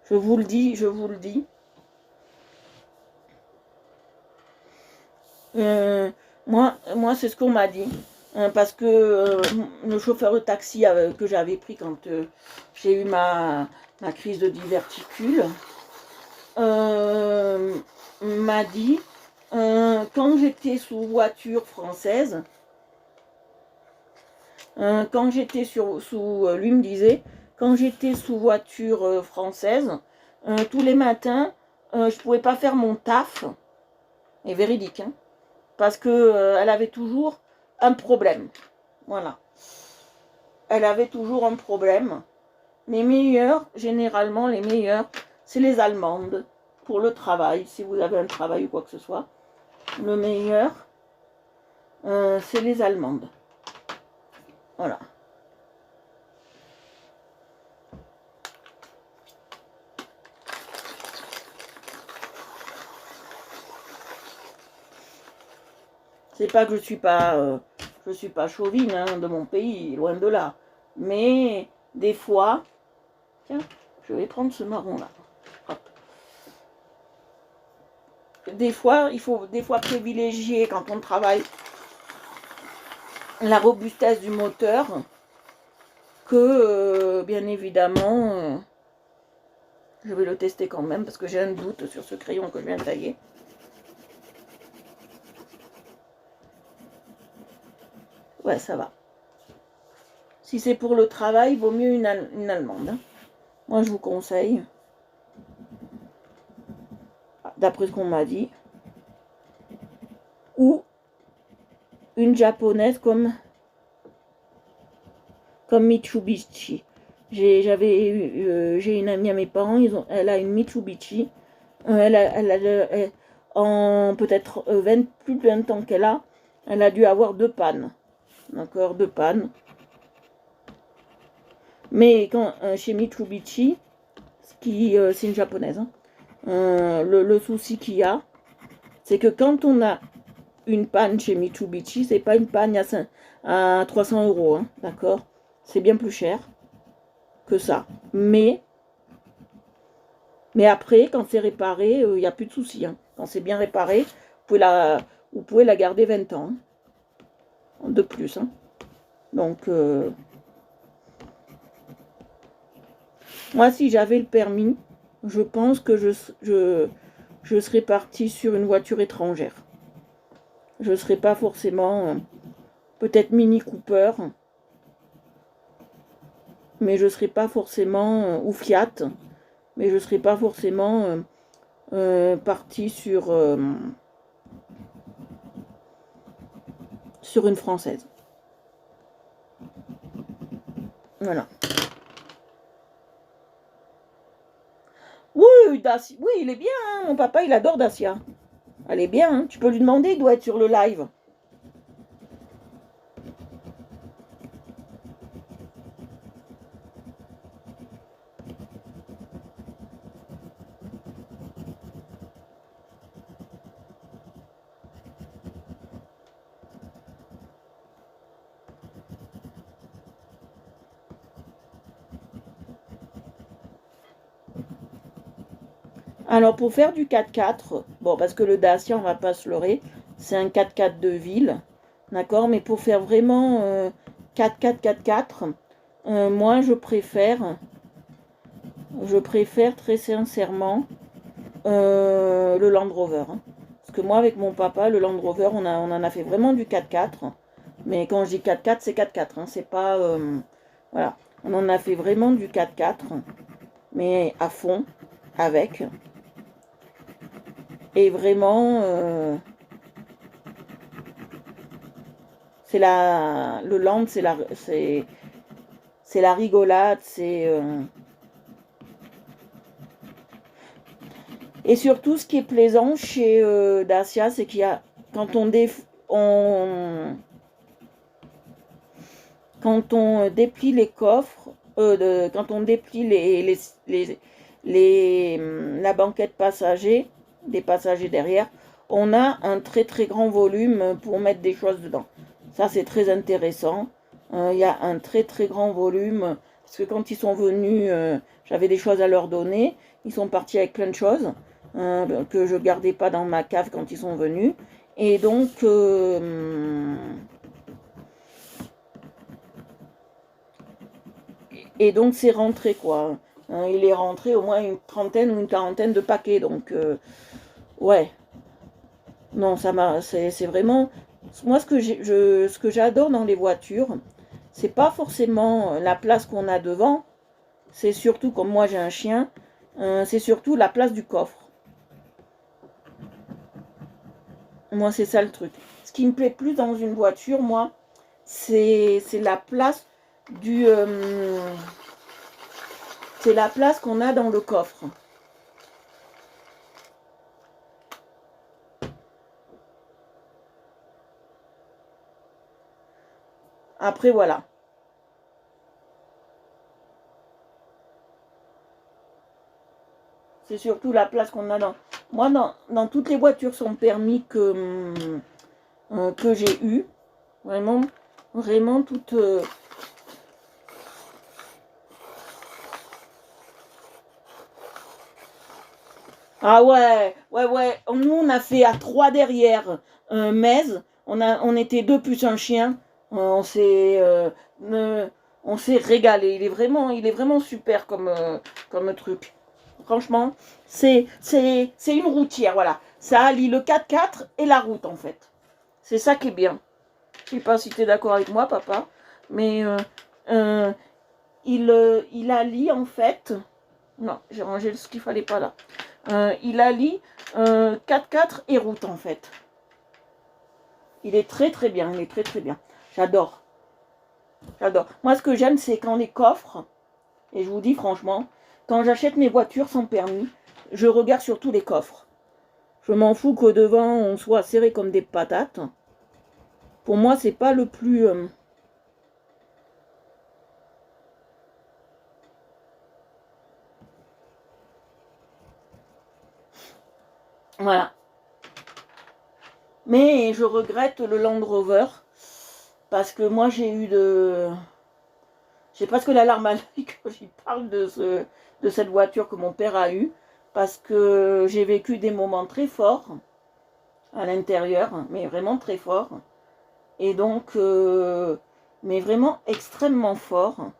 je vous le dis, je vous le dis. Moi c'est ce qu'on m'a dit. Parce que le chauffeur de taxi que j'avais pris quand j'ai eu ma crise de diverticule m'a dit, quand j'étais sous voiture française, lui me disait, quand j'étais sous voiture française, tous les matins, je pouvais pas faire mon taf, et véridique, hein, parce que elle avait toujours un problème. Voilà. Elle avait toujours un problème. Les meilleurs, généralement, les meilleurs, c'est les allemandes pour le travail, si vous avez un travail ou quoi que ce soit. Le meilleur, c'est les allemandes. Voilà. C'est pas que je suis pas chauvine hein, de mon pays, loin de là. Mais des fois, tiens, je vais prendre ce marron là. Hop. Des fois, il faut privilégier quand on travaille la robustesse du moteur que bien évidemment je vais le tester quand même parce que j'ai un doute sur ce crayon que je viens de tailler. Ouais, ça va. Si c'est pour le travail, il vaut mieux une allemande. Hein. Moi, je vous conseille, d'après ce qu'on m'a dit, ou une japonaise comme Mitsubishi. J'ai une amie à mes parents, elle a une Mitsubishi. En peut-être plus de 20 ans qu'elle a, elle a dû avoir 2 pannes. D'accord, 2 pannes. Mais chez Mitsubishi, c'est une japonaise, hein, le souci qu'il y a, c'est que quand on a une panne chez Mitsubishi, c'est pas une panne à 300 €, hein, d'accord? C'est bien plus cher que ça. Mais après, quand c'est réparé, il n'y a plus de souci. Hein. Quand c'est bien réparé, vous pouvez la garder 20 ans. Hein, de plus. Hein. Donc, moi, si j'avais le permis, je pense que je serais partie sur une voiture étrangère. Je ne serais pas forcément, peut-être Mini Cooper, mais je ne serais pas forcément, ou Fiat, mais je ne serais pas forcément partie sur une française. Voilà. Oui, Dacia. Oui, il est bien. Hein. Mon papa, il adore Dacia. Elle est bien. Hein. Tu peux lui demander, il doit être sur le live. Alors, pour faire du 4x4, bon, parce que le Dacia, on va pas se leurrer, c'est un 4x4 de ville, d'accord? Mais pour faire vraiment 4x4, 4x4, moi, je préfère très sincèrement le Land Rover. Hein. Parce que moi, avec mon papa, le Land Rover, on en a fait vraiment du 4x4. Mais quand je dis 4x4, c'est 4x4. Hein. C'est pas... voilà. On en a fait vraiment du 4x4. Mais à fond, avec. Et vraiment... c'est le Land, c'est la rigolade, et surtout, ce qui est plaisant chez Dacia, c'est qu'il y a, quand on déplie les coffres, quand on déplie la banquette passager, des passagers derrière, on a un très très grand volume pour mettre des choses dedans. Ça, c'est très intéressant. Il y a un très très grand volume, parce que quand ils sont venus, j'avais des choses à leur donner. Ils sont partis avec plein de choses que je gardais pas dans ma cave quand ils sont venus. Et donc, c'est rentré, quoi. Il est rentré au moins une trentaine ou une quarantaine de paquets. Donc, ouais. Non, c'est vraiment... Moi, ce que j'adore dans les voitures, c'est pas forcément la place qu'on a devant, c'est surtout, comme moi j'ai un chien, c'est surtout la place du coffre. Moi, c'est ça le truc. Ce qui me plaît plus dans une voiture, moi, c'est la place c'est la place qu'on a dans le coffre. Après, voilà. C'est surtout la place qu'on a dans... Moi, dans toutes les voitures sans permis que j'ai eu, vraiment toutes... Ah ouais. Nous, on a fait à 3 derrière Metz. On était 2 plus un chien. On s'est régalé. Il est vraiment super comme truc. Franchement, c'est une routière, voilà. Ça allie le 4x4 et la route, en fait. C'est ça qui est bien. Je ne sais pas si tu es d'accord avec moi, papa. Mais il allie, en fait... Non, j'ai rangé ce qu'il fallait pas là. Il allie 4x4 et route, en fait. Il est très très bien, il est très très bien. J'adore. Moi, ce que j'aime, c'est quand les coffres, et je vous dis franchement, quand j'achète mes voitures sans permis, je regarde surtout les coffres. Je m'en fous qu'au devant, on soit serré comme des patates. Pour moi, c'est pas le plus... Voilà. Mais je regrette le Land Rover, parce que moi, j'ai presque la larme à l'œil quand j'y parle de cette voiture que mon père a eue, parce que j'ai vécu des moments très forts à l'intérieur, mais vraiment très forts. Et donc, mais vraiment extrêmement forts.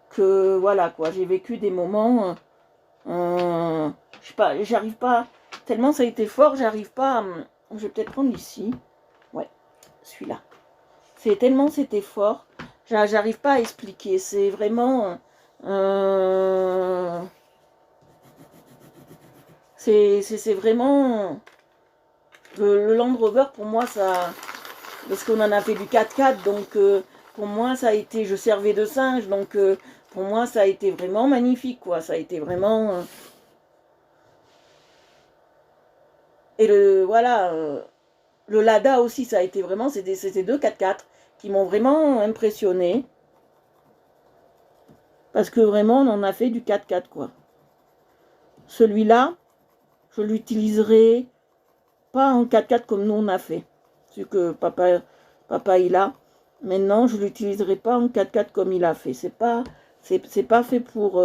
Que voilà quoi, j'ai vécu des moments, je sais pas, j'arrive pas, tellement ça a été fort, j'arrive pas, je vais peut-être prendre ici, ouais, celui-là. C'est tellement c'était fort, j'arrive pas à expliquer, c'est vraiment, c'est vraiment, le Land Rover pour moi ça, parce qu'on en a fait du 4x4, donc pour moi ça a été, je servais de singe, donc pour moi ça a été vraiment magnifique, quoi, ça a été vraiment... et voilà, le Lada aussi, ça a été vraiment, c'était deux 4x4 qui m'ont vraiment impressionné, parce que vraiment on en a fait du 4x4, quoi. Celui-là, je l'utiliserai pas en 4x4 comme nous on a fait, ce que papa il a. Maintenant, je l'utiliserai pas en 4x4 comme il a fait. C'est pas fait pour...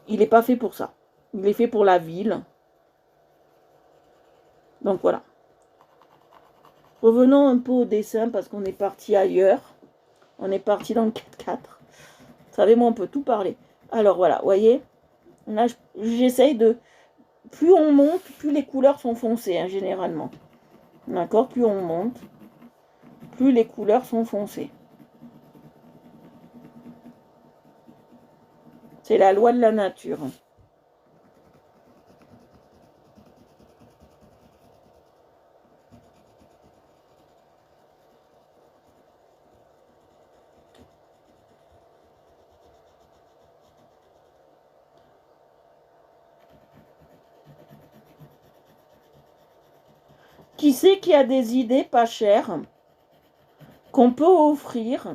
il n'est pas fait pour ça. Il est fait pour la ville. Donc voilà. Revenons un peu au dessin parce qu'on est parti ailleurs. On est parti dans le 4x4. Vous savez, moi, on peut tout parler. Alors voilà, vous voyez, Là, j'essaye de... Plus on monte, plus les couleurs sont foncées, hein, généralement. D'accord? Plus on monte, plus les couleurs sont foncées. C'est la loi de la nature. Qui c'est qui a des idées pas chères qu'on peut offrir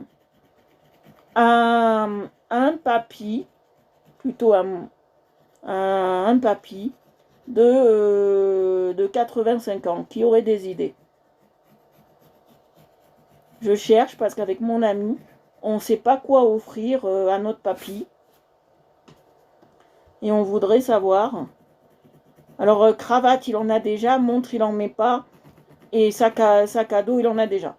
à un papy, plutôt à un papy de 85 ans, qui aurait des idées? Je cherche parce qu'avec mon ami, on ne sait pas quoi offrir à notre papy. Et on voudrait savoir. Alors, cravate, il en a déjà, montre, il en met pas. Et sac à dos, il en a déjà.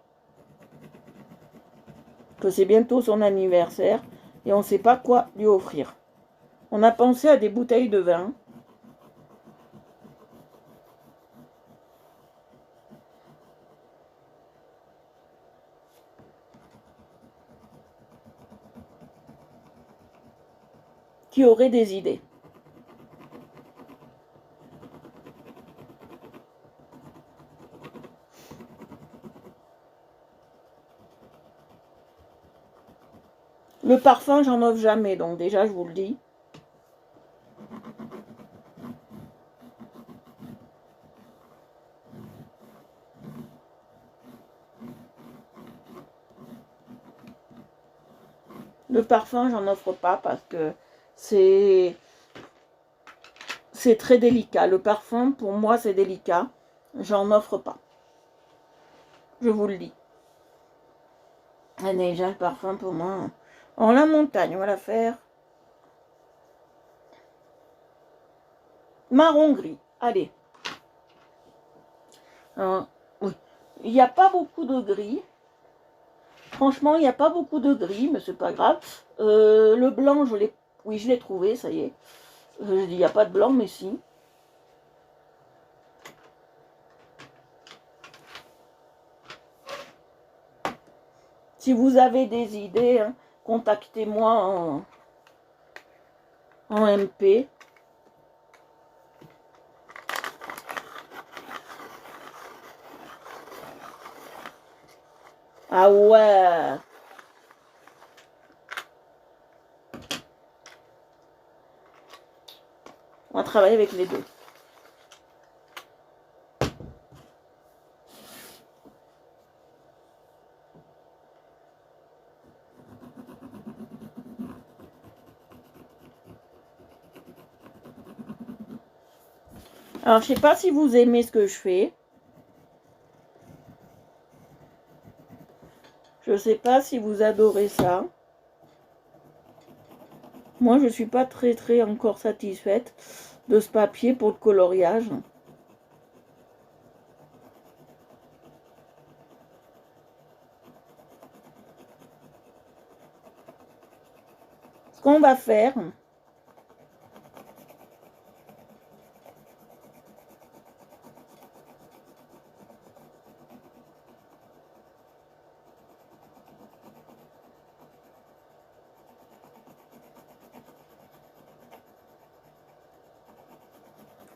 Que c'est bientôt son anniversaire et on ne sait pas quoi lui offrir. On a pensé à des bouteilles de vin. Qui auraient des idées. Le parfum, j'en offre jamais, donc déjà, je vous le dis. Le parfum, j'en offre pas parce que c'est très délicat. Le parfum, pour moi, c'est délicat. J'en offre pas. Je vous le dis. Et déjà, le parfum, pour moi... En la montagne, on va la faire. Marron gris. Allez. Alors, oui. Il n'y a pas beaucoup de gris. Franchement, il n'y a pas beaucoup de gris, mais c'est pas grave. Le blanc, je l'ai trouvé, ça y est. Je dis, il n'y a pas de blanc, mais si. Si vous avez des idées, hein, contactez-moi en MP. Ah ouais. On va travailler avec les deux. Alors, je sais pas si vous aimez ce que je fais. Je sais pas si vous adorez ça. Moi, je suis pas très encore satisfaite de ce papier pour le coloriage. Ce qu'on va faire,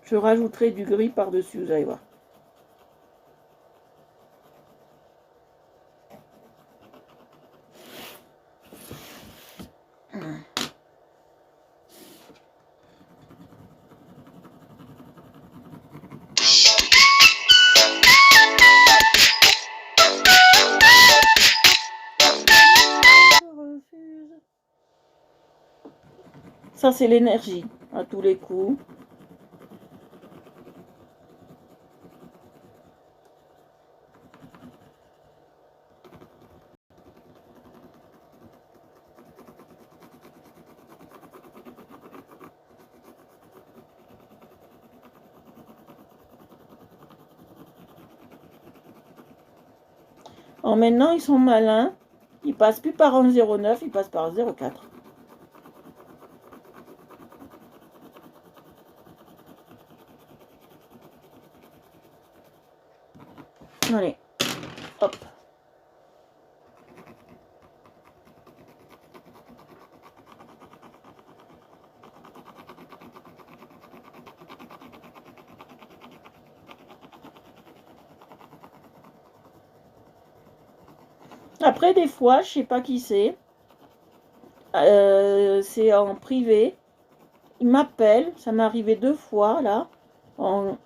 je rajouterai du gris par-dessus, vous allez voir. Ça, c'est l'énergie, à tous les coups. Alors maintenant, ils sont malins. Ils passent plus par un 0,9, ils passent par un 0,4. Allez, hop. Après, des fois, je sais pas qui c'est en privé. Il m'appelle, ça m'est arrivé 2 fois, là. En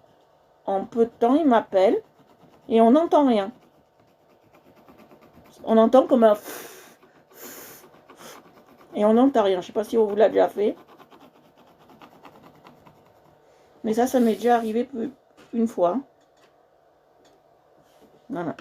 peu de temps, il m'appelle et on n'entend rien. On entend comme un... Et on n'entend rien. Je sais pas si on vous l'a déjà fait. Mais ça m'est déjà arrivé une fois. Voilà.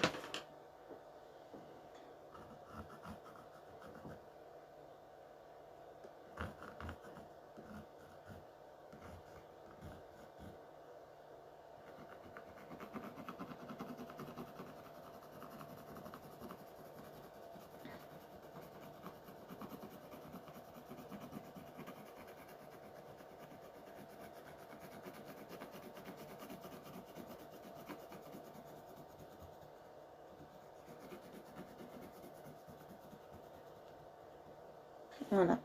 Voilà.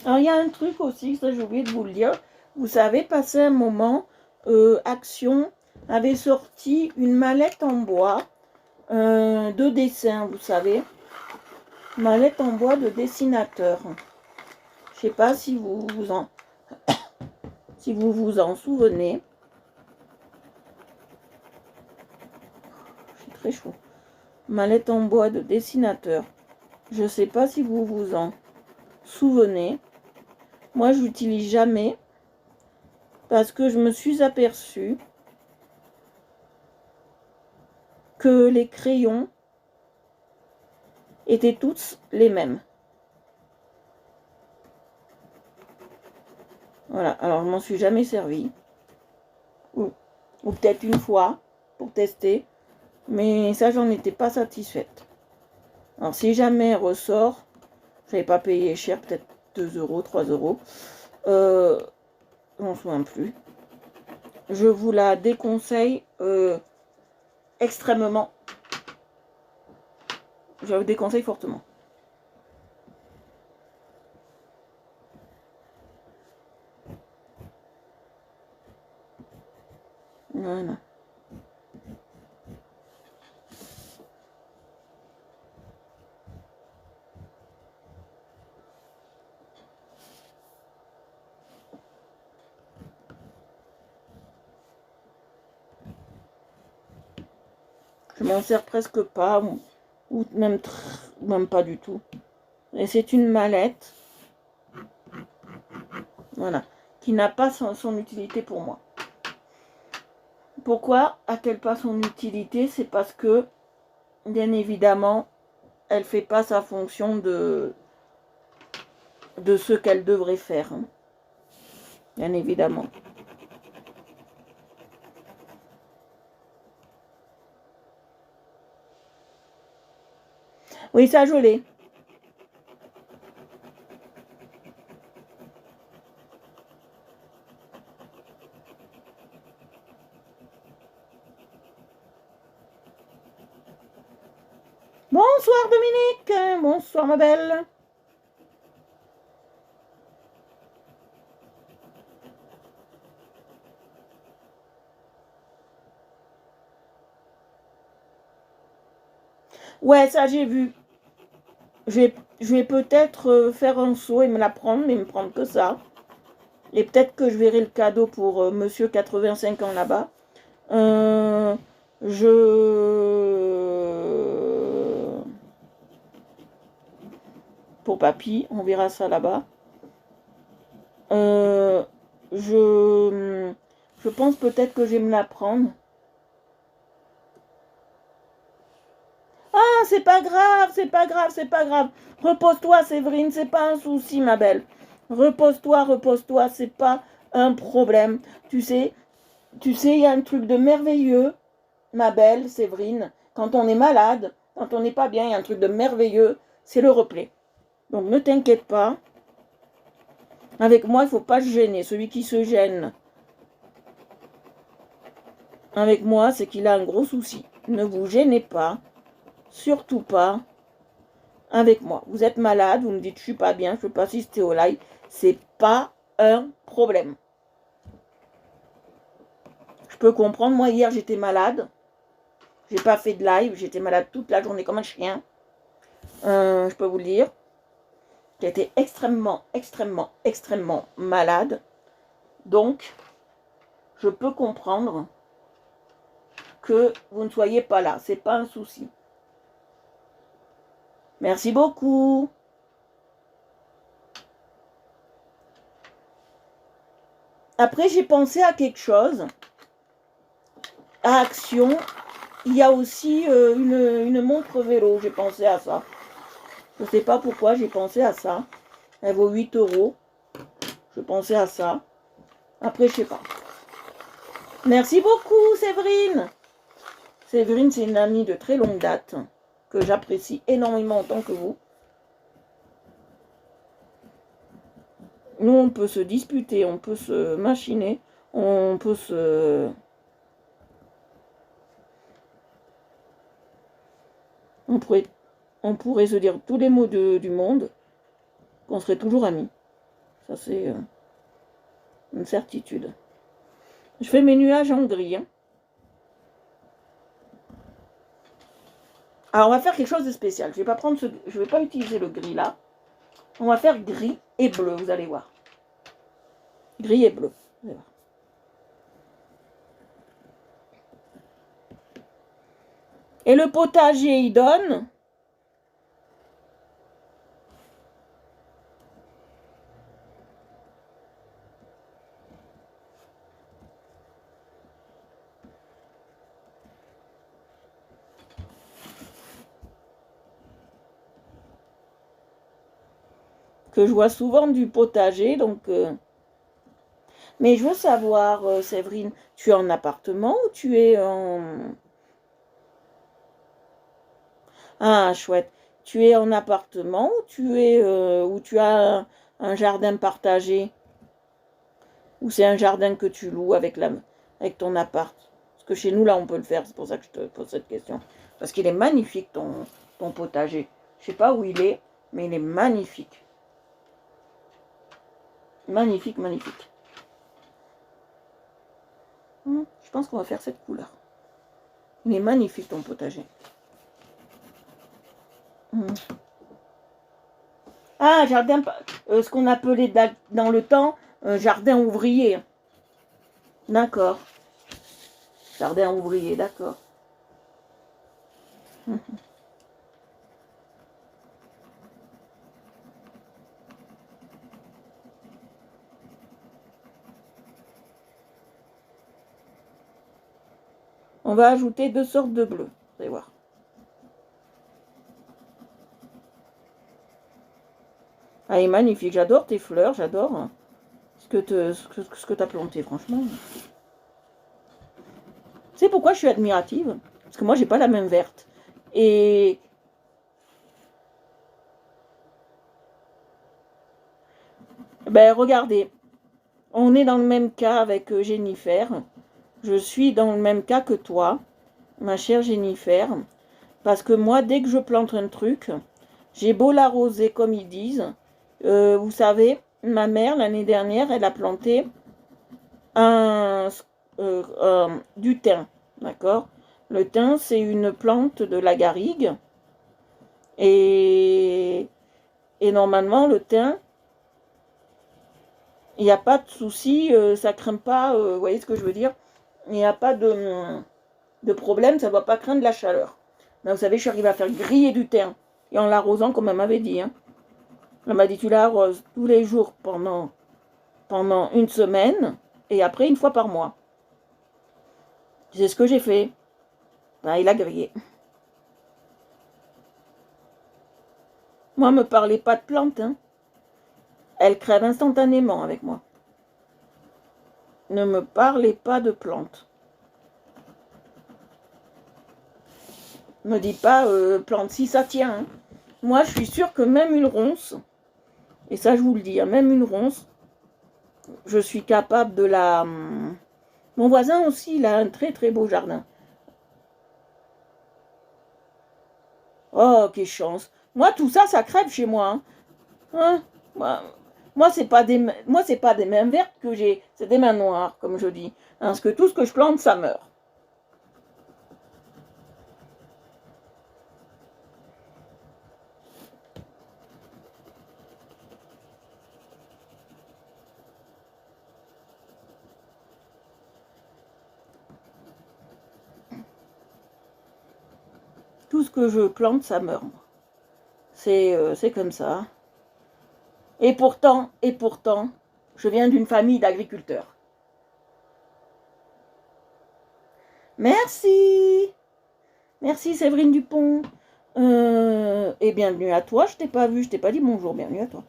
Alors, il y a un truc aussi, ça j'ai oublié de vous le dire. Vous savez, passé un moment, Action avait sorti une mallette en bois de dessin, vous savez. Mallette en bois de dessinateur. Je sais pas si vous vous en souvenez. C'est très chaud. Mallette en bois de dessinateur. Je sais pas si vous vous en souvenez. Moi, je l'utilise jamais parce que je me suis aperçue que les crayons étaient tous les mêmes. Voilà, alors je m'en suis jamais servi. Ou peut-être une fois pour tester. Mais ça, j'en étais pas satisfaite. Alors si jamais elle ressort, je n'avais pas payé cher, peut-être 2 euros, 3 euros. Je m'en souviens plus. Je vous la déconseille extrêmement. Je vous déconseille fortement. Voilà. Je m'en sers presque pas, ou même pas du tout. Et c'est une mallette, voilà, qui n'a pas son utilité pour moi. Pourquoi a-t-elle pas son utilité? C'est parce que, bien évidemment, elle fait pas sa fonction de ce qu'elle devrait faire. Hein. Bien évidemment. Oui, ça, je l'ai. Bonsoir Dominique, bonsoir ma belle. Ouais, ça j'ai vu. Je vais peut-être faire un saut et me la prendre, mais me prendre que ça. Et peut-être que je verrai le cadeau pour monsieur 85 ans là-bas. Je... Pour papy, on verra ça là-bas. je pense peut-être que je vais me la prendre. Ah, c'est pas grave, c'est pas grave, c'est pas grave. Repose-toi, Séverine, c'est pas un souci, ma belle. Repose-toi, c'est pas un problème. Tu sais, il y a un truc de merveilleux, ma belle Séverine. Quand on est malade, quand on n'est pas bien, il y a un truc de merveilleux, c'est le replay. Donc ne t'inquiète pas. Avec moi, il ne faut pas se gêner. Celui qui se gêne avec moi, c'est qu'il a un gros souci. Ne vous gênez pas. Surtout pas avec moi. Vous êtes malade, vous me dites je suis pas bien, je peux pas assister au live. C'est pas un problème. Je peux comprendre. Moi, hier, j'étais malade. J'ai pas fait de live. J'étais malade toute la journée comme un chien. Je peux vous le dire. J'ai été extrêmement malade. Donc, je peux comprendre que vous ne soyez pas là. C'est pas un souci. Merci beaucoup. Après, j'ai pensé à quelque chose. À Action, il y a aussi une montre vélo. J'ai pensé à ça. Je ne sais pas pourquoi j'ai pensé à ça. Elle vaut 8 €. Je pensais à ça. Après, je sais pas. Merci beaucoup, Séverine. Séverine, c'est une amie de très longue date que j'apprécie énormément autant que vous. Nous, on peut se disputer, on peut se machiner, on peut se... On pourrait se dire tous les mots du monde, qu'on serait toujours amis. Ça, c'est une certitude. Je fais mes nuages en gris. Hein. Alors, on va faire quelque chose de spécial. Je vais pas utiliser le gris là. On va faire gris et bleu, vous allez voir. Gris et bleu. Vous allez voir. Et le potager, il donne... que je vois souvent du potager, donc... Mais je veux savoir, Séverine, tu es en appartement ou tu es en... Ah, chouette. Tu es en appartement ou tu as un jardin partagé? Ou c'est un jardin que tu loues avec ton appart? Parce que chez nous, là, on peut le faire. C'est pour ça que je te pose cette question. Parce qu'il est magnifique, ton potager. Je sais pas où il est, mais il est magnifique. Magnifique. Je pense qu'on va faire cette couleur. Il est magnifique, ton potager. Ah, jardin, ce qu'on appelait dans le temps, jardin ouvrier. D'accord. Jardin ouvrier, d'accord. On va ajouter 2 sortes de bleu. Vous allez voir. Ah, il est magnifique. J'adore tes fleurs. J'adore ce que tu as planté, franchement. Tu sais pourquoi je suis admirative? Parce que moi, j'ai pas la même verte. Et... Ben, regardez. On est dans le même cas avec Jennifer. Je suis dans le même cas que toi, ma chère Jennifer. Parce que moi, dès que je plante un truc, j'ai beau l'arroser comme ils disent. Vous savez, ma mère, l'année dernière, elle a planté du thym. D'accord? Le thym, c'est une plante de la garrigue. Et normalement, le thym, il n'y a pas de souci, ça craint pas, vous voyez ce que je veux dire? Il n'y a pas de problème, ça ne doit pas craindre la chaleur. Mais vous savez, je suis arrivée à faire griller du thym. Et en l'arrosant, comme elle m'avait dit. Hein. Elle m'a dit, tu l'arroses tous les jours pendant pendant une semaine et après une fois par mois. C'est ce que j'ai fait. Ben, il a grillé. Moi, me parlez pas de plantes. Hein. Elle crève instantanément avec moi. Ne me parlez pas de plantes. Me dis pas plante si ça tient. Hein. Moi, je suis sûre que même une ronce, et ça je vous le dis, hein, même une ronce, je suis capable de la... Mon voisin aussi, il a un très très beau jardin. Oh, quelle chance. Moi, tout ça, ça crève chez moi. Hein. Moi, c'est pas des mains vertes que j'ai, c'est des mains noires, comme je dis. Hein, parce que tout ce que je plante, ça meurt. Tout ce que je plante, ça meurt. C'est comme ça. Et pourtant, je viens d'une famille d'agriculteurs. Merci. Merci Séverine Dupont. Et bienvenue à toi. Je t'ai pas vu, je t'ai pas dit bonjour. Bienvenue à toi.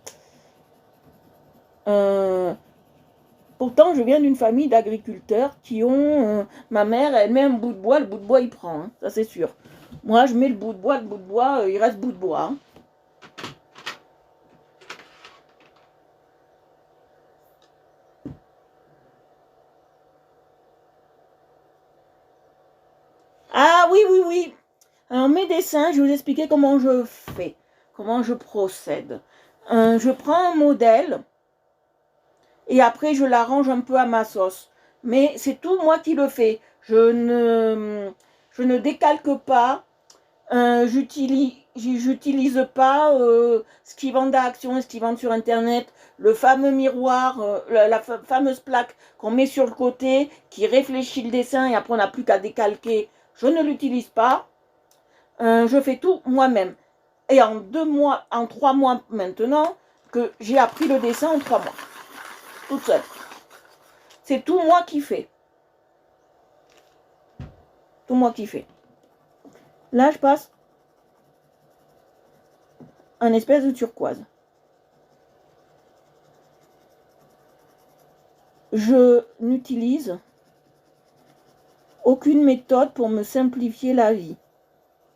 Pourtant, je viens d'une famille d'agriculteurs qui ont... ma mère, elle met un bout de bois, le bout de bois, il prend. Hein, ça, c'est sûr. Moi, je mets le bout de bois, il reste bout de bois. Hein. Ah oui, oui, oui. Alors, mes dessins, je vais vous expliquer comment je fais, comment je procède. Je prends un modèle et après, je l'arrange un peu à ma sauce. Mais c'est tout moi qui le fais. Je ne décalque pas. J'utilise pas ce qu'ils vendent à Action et ce qu'ils vendent sur Internet. Le fameux miroir, la fameuse plaque qu'on met sur le côté, qui réfléchit le dessin et après on n'a plus qu'à décalquer. Je ne l'utilise pas. Je fais tout moi-même. Et en 3 mois maintenant, que j'ai appris le dessin en 3 mois. Toute seule. C'est tout moi qui fais. Tout moi qui fais. Là, je passe un espèce de turquoise. Je n'utilise aucune méthode pour me simplifier la vie.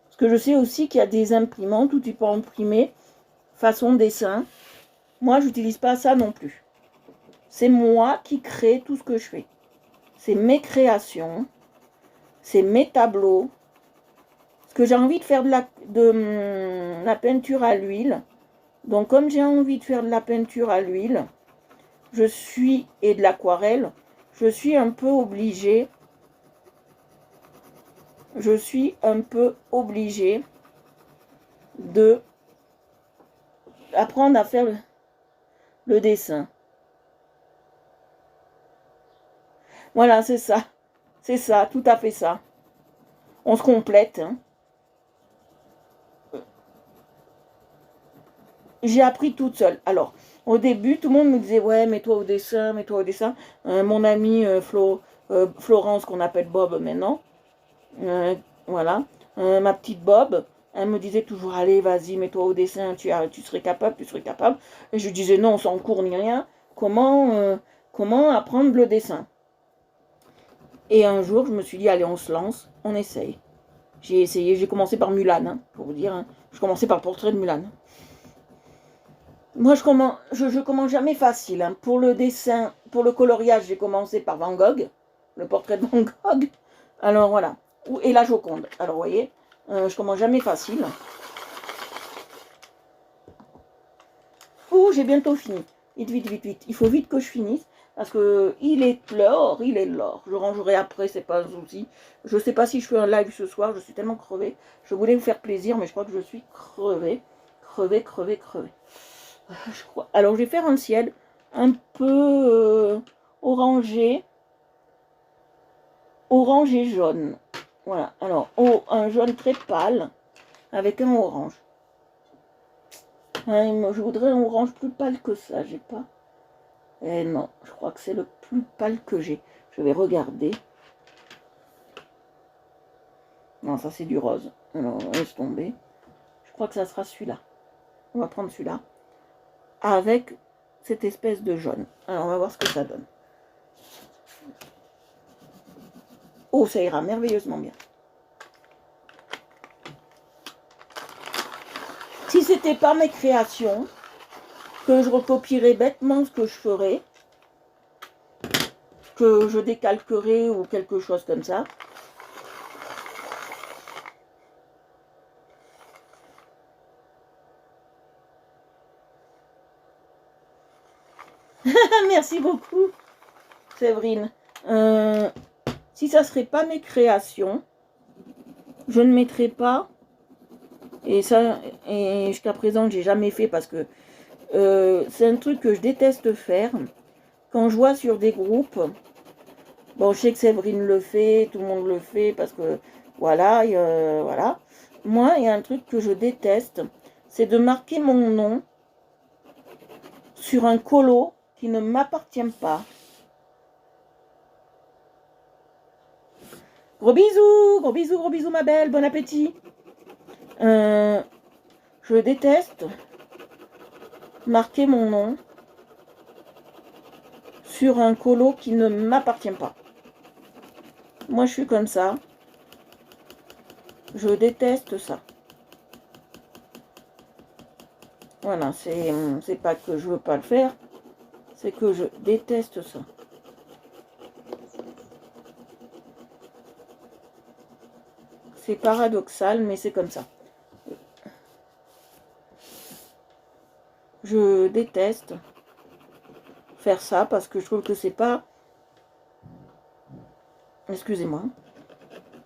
Parce que je sais aussi qu'il y a des imprimantes où tu peux imprimer façon dessin. Moi, je n'utilise pas ça non plus. C'est moi qui crée tout ce que je fais. C'est mes créations. C'est mes tableaux. Parce que j'ai envie de faire de la peinture à l'huile. Donc, comme j'ai envie de faire de la peinture à l'huile, et de l'aquarelle, je suis un peu obligée de apprendre à faire le dessin. Voilà, c'est ça. C'est ça, tout à fait ça. On se complète. Hein. J'ai appris toute seule. Alors, au début, tout le monde me disait, ouais, mets-toi au dessin, mets-toi au dessin. Mon amie Florence, qu'on appelle Bob maintenant, voilà, ma petite Bob, elle me disait toujours, allez, vas-y, mets-toi au dessin, tu serais capable, tu serais capable. Et je disais, non, sans cours ni rien, comment apprendre le dessin? Et un jour, je me suis dit, allez, on se lance, on essaye. J'ai essayé, j'ai commencé par Mulan, hein, pour vous dire, hein. Je commençais par le portrait de Mulan. Moi, je commence jamais facile. Hein. Pour le dessin, pour le coloriage, j'ai commencé par Van Gogh, le portrait de Van Gogh. Alors voilà. Et la Joconde. Alors, vous voyez, je commence jamais facile. Ouh, j'ai bientôt fini. Vite, vite, vite, vite. Il faut vite que je finisse. Parce que il est l'or. Je rangerai après, c'est pas un souci. Je sais pas si je fais un live ce soir, je suis tellement crevée. Je voulais vous faire plaisir, mais je crois que je suis crevée. Crevée. Je crois. Alors, je vais faire un ciel un peu orangé. Orange et jaune. Voilà. Alors, un jaune très pâle avec un orange. Je voudrais un orange plus pâle que ça. J'ai pas. Eh non, je crois que c'est le plus pâle que j'ai. Je vais regarder. Non, ça c'est du rose. Alors, laisse tomber. Je crois que ça sera celui-là. On va prendre celui-là. Avec cette espèce de jaune. Alors, on va voir ce que ça donne. Oh, ça ira merveilleusement bien. Si c'était pas mes créations, que je recopierais bêtement ce que je ferais, que je décalquerais ou quelque chose comme ça. Merci beaucoup, Séverine. Si ça serait pas mes créations, je ne mettrais pas. Et ça, et jusqu'à présent, j'ai jamais fait parce que c'est un truc que je déteste faire. Quand je vois sur des groupes, bon, je sais que Séverine le fait, tout le monde le fait parce que voilà, voilà. Moi, il y a un truc que je déteste, c'est de marquer mon nom sur un colo qui ne m'appartient pas. Gros bisous ma belle, bon appétit. Je déteste marquer mon nom sur un colo qui ne m'appartient pas. Moi, je suis comme ça. Je déteste ça. Voilà, c'est pas que je veux pas le faire, c'est que je déteste ça. C'est paradoxal, mais c'est comme ça. Je déteste faire ça parce que je trouve que c'est pas... Excusez-moi.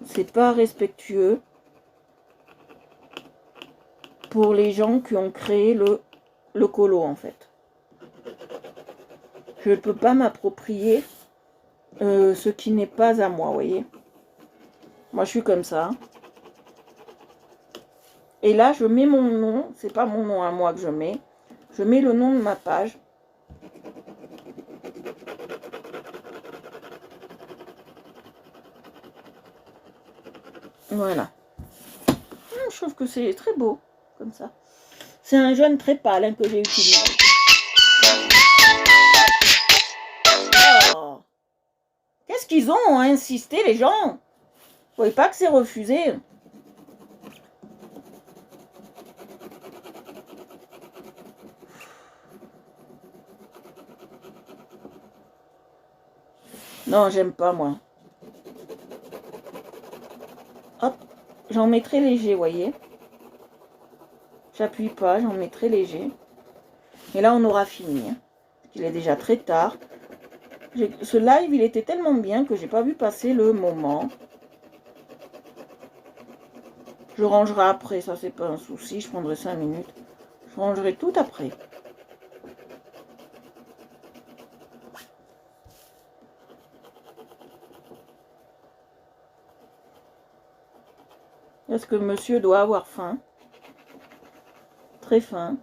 C'est pas respectueux pour les gens qui ont créé le colo, en fait. Je ne peux pas m'approprier ce qui n'est pas à moi, vous voyez. Moi, je suis comme ça. Et là, je mets mon nom. C'est pas mon nom à moi que je mets. Je mets le nom de ma page. Voilà. Je trouve que c'est très beau, comme ça. C'est un jaune très pâle hein, que j'ai utilisé. Oh. Qu'est-ce qu'ils ont à insister, les gens? Vous voyez pas que c'est refusé? Non, j'aime pas, moi. Hop, j'en mets très léger, vous voyez. J'appuie pas, j'en mets très léger. Et là, on aura fini. Hein. Il est déjà très tard. Ce live, il était tellement bien que j'ai pas vu passer le moment. Je rangerai après, ça c'est pas un souci. Je prendrai 5 minutes. Je rangerai tout après. Est-ce que monsieur doit avoir faim? Très faim.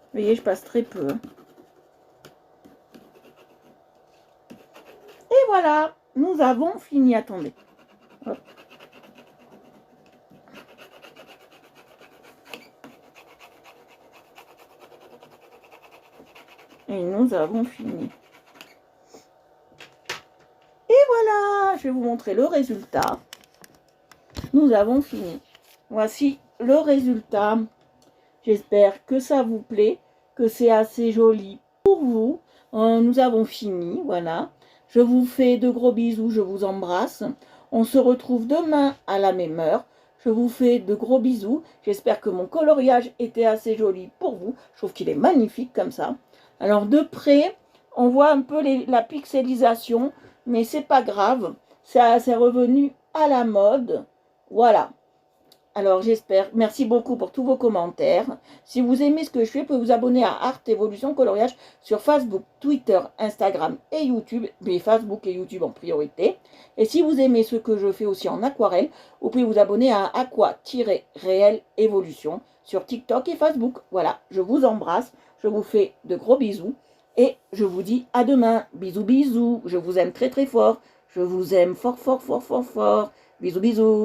Vous voyez, je passe très peu. Et voilà, nous avons fini. Attendez. Hop. Et nous avons fini. Et voilà, je vais vous montrer le résultat. Nous avons fini. Voici le résultat. J'espère que ça vous plaît, que c'est assez joli pour vous. Nous avons fini, voilà. Je vous fais de gros bisous, je vous embrasse. On se retrouve demain à la même heure. Je vous fais de gros bisous. J'espère que mon coloriage était assez joli pour vous. Je trouve qu'il est magnifique comme ça. Alors de près, on voit un peu la pixelisation, mais c'est pas grave. Ça, c'est revenu à la mode. Voilà. Alors j'espère. Merci beaucoup pour tous vos commentaires. Si vous aimez ce que je fais, vous pouvez vous abonner à Art Evolution Coloriage sur Facebook, Twitter, Instagram et YouTube. Mais Facebook et YouTube en priorité. Et si vous aimez ce que je fais aussi en aquarelle, vous pouvez vous abonner à Aqua-Réel Evolution sur TikTok et Facebook. Voilà, je vous embrasse. Je vous fais de gros bisous. Et je vous dis à demain. Bisous, bisous. Je vous aime très très fort. Je vous aime fort, fort, fort, fort, fort. Bisous, bisous.